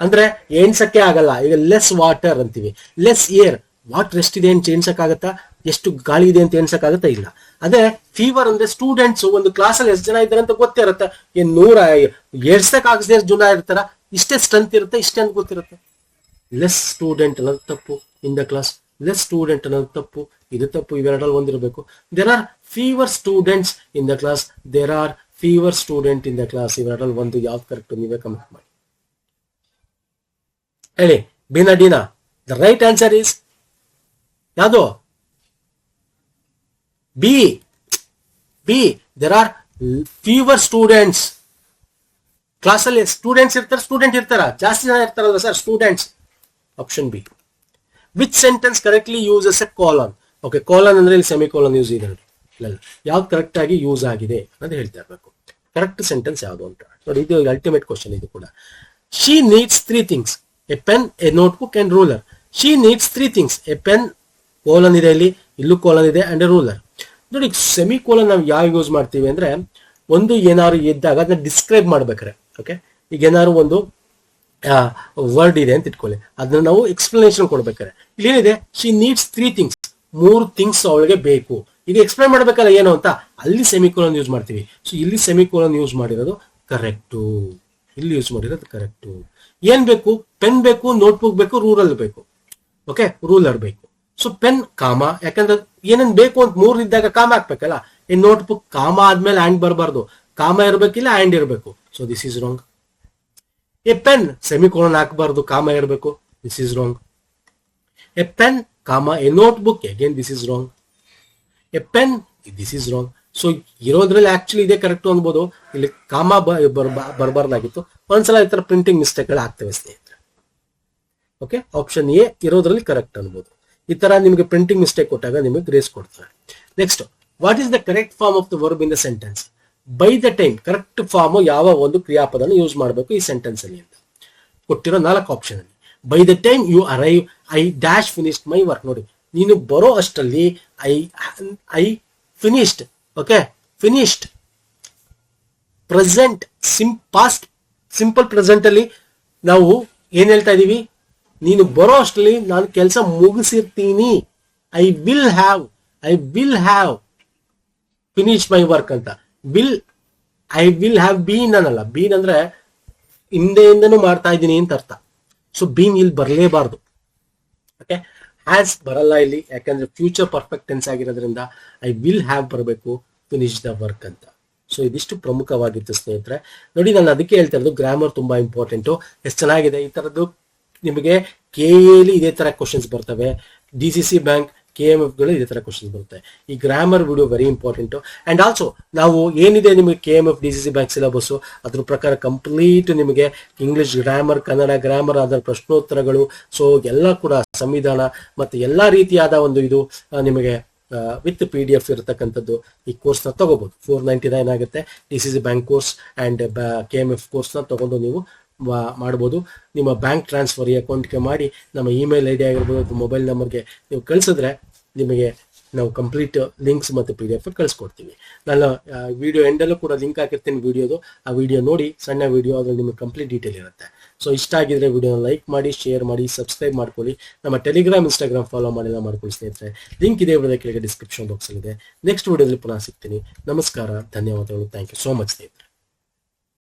ಅಂದ್ರೆ ಎಣ್ಸಕ್ಕೆ ಆಗಲ್ಲ. ಈಗ ಲೆಸ್ ವಾಟರ್ ಅಂತೀವಿ, ಲೆಸ್ ಏರ್, ವಾಟರ್ ಎಷ್ಟಿದೆ ಅಂತ ಎಣ್ಸಕ್ಕಾಗತ್ತಾ? ಎಷ್ಟು ಗಾಳಿ ಇದೆ ಅಂತ ಎಣ್ಸಕ್ಕಾಗತ್ತಾ? ಇಲ್ಲ. ಅದೇ ಫೀವರ್ ಅಂದ್ರೆ ಸ್ಟೂಡೆಂಟ್ಸ್ ಒಂದು ಕ್ಲಾಸಲ್ಲಿ ಎಷ್ಟು ಜನ ಇದ್ದಾರೆ ಅಂತ ಗೊತ್ತೇ ಇರುತ್ತೆ. ಏನ್ 100 ಎಡ್ಸಕ್ಕಾಗದೆ ಎಷ್ಟು ಜನ ಇರ್ತಾರ, ಇಷ್ಟೇ ಸ್ಟ್ರೆಂತ್ ಇರುತ್ತೆ, ಇಷ್ಟೇ ಅಂತ ಗೊತ್ತಿರುತ್ತೆ. ಲೆಸ್ ಸ್ಟೂಡೆಂಟ್ ಅನ್ನೋದು ತಪ್ಪು, in the class less student ಅನ್ನೋದು ತಪ್ಪು, ಇದು ತಪ್ಪು, ಇವೆರಡಲ್ಲಿ ಒಂದಿರಬೇಕು. There are fewer students in the class, there are fewer student in the class, ಇವೆರಡಲ್ಲಿ ಒಂದು ಯಾವ್ದು ಕರೆಕ್ಟ್ ನೀವೇ ಕಮೆಂಟ್ ಮಾಡಿ ಹೇಳಿ. ಬಿನಾ ಡಿನಾ, ದ ರೈಟ್ ಆನ್ಸರ್ ಈಸ್ ಯಾವುದು? B. B, there are fewer students. ಕ್ಲಾಸಲ್ಲಿ ಸ್ಟೂಡೆಂಟ್ ಇರ್ತಾರ, ಜಾಸ್ತಿ ಜನ ಇರ್ತಾರಲ್ವ sir, students. Option B. Which sentence correctly uses a colon? Okay, colon ಅಂದ್ರೆ ಇಲ್ಲಿ ಸೆಮಿ ಕಾಲನ್ ಯೂಸ್ ಇದೆ ನೋಡಿ. ಯಾವ್ದು ಕರೆಕ್ಟ್ ಆಗಿ ಯೂಸ್ ಆಗಿದೆ ಅಂತ ಹೇಳ್ತಾ ಇರ್ಬೇಕು. ಕರೆಕ್ಟ್ ಸೆಂಟೆನ್ಸ್ ಯಾವುದು ಅಂತ ನೋಡಿ. ಇದು ಅಲ್ಟಿಮೇಟ್ ಕ್ವಶನ್ ಇದು ಕೂಡ. She needs 3 things, A pen, A notebook and ruler. She needs 3 things, A pen, colon ಇದೆ ಇಲ್ಲಿ, ಇಲ್ಲೂ ಕೋಲನ್ ಇದೆ, ಅಂಡ್ ಎ ರೂಲರ್. ನೋಡಿ, ಸೆಮಿ ಕೋಲನ್ ನಾವು ಯಾವ ಯೂಸ್ ಮಾಡ್ತೀವಿ ಅಂದ್ರೆ, ಒಂದು ಏನಾದ್ರು ಇದ್ದಾಗ ಅದನ್ನ ಡಿಸ್ಕ್ರೈಬ್ ಮಾಡ್ಬೇಕಾರೆ. ಓಕೆ, ಈಗ ಏನಾದ್ರು ಒಂದು ವರ್ಡ್ ಇದೆ ಅಂತ ಇಟ್ಕೊಳ್ಳಿ, ಅದನ್ನ ನಾವು ಎಕ್ಸ್ಪ್ಲನೇಷನ್ ಕೊಡ್ಬೇಕಾರೆ ಇಲ್ಲಿ ಏನಿದೆ? ಶಿ ನೀಡ್ಸ್ 3 things, 3 things ಅವಳಿಗೆ ಬೇಕು. ಈಗ ಎಕ್ಸ್ಪ್ಲೈನ್ ಮಾಡ್ಬೇಕಲ್ಲ ಏನು ಅಂತ, ಅಲ್ಲಿ ಸೆಮಿಕೋಲನ್ ಯೂಸ್ ಮಾಡ್ತೀವಿ. ಸೊ ಇಲ್ಲಿ ಸೆಮಿಕೋಲನ್ ಯೂಸ್ ಮಾಡಿರೋದು ಕರೆಕ್ಟು, ಇಲ್ಲಿ ಯೂಸ್ ಮಾಡಿರೋದು ಕರೆಕ್ಟು. ಏನ್ ಬೇಕು? ಪೆನ್ ಬೇಕು, ನೋಟ್ಬುಕ್ ಬೇಕು, ರೂಲರ್ ಬೇಕು. ಓಕೆ, ರೂಲರ್ ಬೇಕು. ಸೊ ಪೆನ್ ಕಾಮ, ಯಾಕಂದ್ರೆ ಏನೇನ್ ಬೇಕು ಅಂತ 3 ಇದ್ದಾಗ ಕಾಮ ಹಾಕ್ಬೇಕಲ್ಲ. ಈ ನೋಟ್ಬುಕ್ ಕಾಮ ಆದ್ಮೇಲೆ ಆ್ಯಂಡ್ ಬರಬಾರ್ದು, ಕಾಮ ಇರ್ಬೇಕಿಲ್ಲ ಆ್ಯಂಡ್ ಇರಬೇಕು. So this is wrong. A pen semicolon ಹಾಕಬಾರ್ದು, ಕಾಮ ಇರಬೇಕು. This is wrong. A pen comma a notebook, again this is wrong. A pen, this is wrong. So ಇರೋದ್ರಲ್ಲಿ ಆಕ್ಚುಲಿ ಇದೇ correct ಅನ್ಬೋದು, ಇಲ್ಲಿ ಕಾಮ ಬರಬಾರ್ದಾಗಿತ್ತು. ಒಂದ್ಸಲ ಈ ತರ ಪ್ರಿಂಟಿಂಗ್ ಮಿಸ್ಟೇಕ್ಗಳು ಆಗ್ತವೆ ಸ್ನೇಹಿತರೆ. ಓಕೆ, ಆಪ್ಷನ್ ಎ ಇರೋದ್ರಲ್ಲಿ ಕರೆಕ್ಟ್ ಅನ್ಬೋದು. ಈ ತರ ನಿಮಗೆ ಪ್ರಿಂಟಿಂಗ್ ಮಿಸ್ಟೇಕ್ ಕೊಟ್ಟಾಗ ನಿಮಗೆ ಗ್ರೇಸ್ ಕೊಡ್ತಾರೆ. Next, what is the correct form of the verb in the sentence? By the time correct form ಯಾವ ಒಂದು ಕ್ರಿಯಾಪದನ ಯೂಸ್ ಮಾಡಬೇಕು ಈ ಸೆಂಟೆನ್ಸ್ ಅಲ್ಲಿ ಅಂತ ಕೊಟ್ಟಿರೋ 4 ಆಪ್ಷನ್ ಅಲ್ಲಿ. By the time you arrive I dash finished my work. ನೋಡಿ, ನೀನು ಬರೋ ಅಷ್ಟರಲ್ಲಿ I finished. Okay, finished. Present past simple present ಅಲ್ಲಿ ನಾವು ಏನ್ ಹೇಳ್ತಾ ಇದೀವಿ? ನೀನು ಬರೋ ಅಷ್ಟರಲ್ಲಿ ನಾನು ಕೆಲಸ ಮುಗಿಸಿರ್ತೀನಿ. I will have finish my work ಅಂತ. ಐ ವಿಲ್ ಹ್ಯಾವ್ ಬೀನ್ ಅನ್ನಲ್ಲ. ಬೀನ್ ಅಂದ್ರೆ ಹಿಂದೆಯಿಂದನೂ ಮಾಡ್ತಾ ಇದ್ದೀನಿ ಅಂತ ಅರ್ಥ. ಸೊ ಬೀನ್ ಇಲ್ಲಿ ಬರಲೇಬಾರ್ದು. ಓಕೆ, ಹ್ಯಾಸ್ ಬರಲ್ಲ ಇಲ್ಲಿ, ಯಾಕಂದ್ರೆ ಫ್ಯೂಚರ್ ಪರ್ಫೆಕ್ಟ್ ಟೆನ್ಸ್ ಆಗಿರೋದ್ರಿಂದ ಐ ವಿಲ್ ಹ್ಯಾವ್ ಬರಬೇಕು, ಫಿನಿಶ್ ದ ವರ್ಕ್ ಅಂತ. ಸೊ ಇದಿಷ್ಟು ಪ್ರಮುಖವಾಗಿತ್ತು ಸ್ನೇಹಿತರೆ. ನೋಡಿ, ನಾನು ಅದಕ್ಕೆ ಹೇಳ್ತಾ ಇರೋದು ಗ್ರಾಮರ್ ತುಂಬಾ ಇಂಪಾರ್ಟೆಂಟು. ಎಷ್ಟು ಚೆನ್ನಾಗಿದೆ ಈ ತರದ್ದು. ನಿಮಗೆ KA ಇದೇ ತರ ಕ್ವಶನ್ಸ್ ಬರ್ತವೆ, DCC ಬ್ಯಾಂಕ್, KMF ಗಳು ಇದೇ ತರ ಕ್ವಶನ್ಸ್ ಬರುತ್ತೆ. ಈ grammar video very important. And also ನಾವು ಏನಿದೆ ನಿಮಗೆ KMF DCC ಬ್ಯಾಂಕ್ ಸಿಲೆಬಸ್, ಅದ್ರ ಪ್ರಕಾರ ಕಂಪ್ಲೀಟ್ ನಿಮಗೆ ಇಂಗ್ಲಿಷ್ ಗ್ರಾಮರ್, ಕನ್ನಡ ಗ್ರಾಮರ್, ಅದರ ಪ್ರಶ್ನೋತ್ತರಗಳು, ಸೊ ಎಲ್ಲ ಕೂಡ ಸಂವಿಧಾನ ಮತ್ತೆ ಎಲ್ಲಾ ರೀತಿಯಾದ ಒಂದು ಇದು ನಿಮಗೆ ವಿತ್ PDF ಇರತಕ್ಕಂಥದ್ದು ಈ ಕೋರ್ಸ್ನ ತಗೋಬಹುದು. 499 ಆಗುತ್ತೆ. DCC bank course and KMF ಕೋರ್ಸ್ನ ತಗೊಂಡು ನೀವು ಮಾಡ್ಬೋದು. ನಿಮ್ಮ ಬ್ಯಾಂಕ್ ಟ್ರಾನ್ಸ್ಫರ್ ಈ ಅಕೌಂಟ್ಗೆ ಮಾಡಿ ನಮ್ಮ ಇಮೇಲ್ ID ಆಗಿರ್ಬೋದು, ಮೊಬೈಲ್ ನಂಬರ್ಗೆ ನೀವು ಕಳಿಸಿದ್ರೆ ನಿಮಗೆ ನಾವು ಕಂಪ್ಲೀಟ್ ಲಿಂಕ್ಸ್ ಮತ್ತು PDF ಕಳಿಸ್ಕೊಡ್ತೀವಿ. ನಾನು ವಿಡಿಯೋ ಎಂಡಲ್ಲೂ ಕೂಡ ಲಿಂಕ್ ಹಾಕಿರ್ತೀನಿ ವಿಡಿಯೋದು. ಆ ವಿಡಿಯೋ ನೋಡಿ, ಸಣ್ಣ ವಿಡಿಯೋ, ಅದ್ರಲ್ಲಿ ನಿಮಗೆ ಕಂಪ್ಲೀಟ್ ಡೀಟೇಲ್ ಇರುತ್ತೆ. ಸೊ ಇಷ್ಟ ಆಗಿದ್ರೆ ವಿಡಿಯೋನ ಲೈಕ್ ಮಾಡಿ, ಶೇರ್ ಮಾಡಿ, ಸಬ್ಸ್ಕ್ರೈಬ್ ಮಾಡ್ಕೊಳ್ಳಿ. ನಮ್ಮ ಟೆಲಿಗ್ರಾಮ್, ಇನ್ಸ್ಟಾಗ್ರಾಮ್ ಫಾಲೋ ಮಾಡಿಲ್ಲ ಮಾಡ್ಕೊಳ್ಳಿ ಸ್ನೇಹಿತರೆ. ಲಿಂಕ್ ಇದೆ ವಿಡಿಯೋದ ಕೆಳಗೆ ಡಿಸ್ಕ್ರಿಪ್ಷನ್ ಬಾಕ್ಸ್ ಇದೆ. ನೆಕ್ಸ್ಟ್ ವಿಡಿಯೋದಲ್ಲಿ ಪುನಃ ಸಿಗ್ತೀನಿ. ನಮಸ್ಕಾರ, ಧನ್ಯವಾದಗಳು. ಥ್ಯಾಂಕ್ ಯು ಸೋ ಮಚ್ ಸ್ನೇಹಿತರೆ.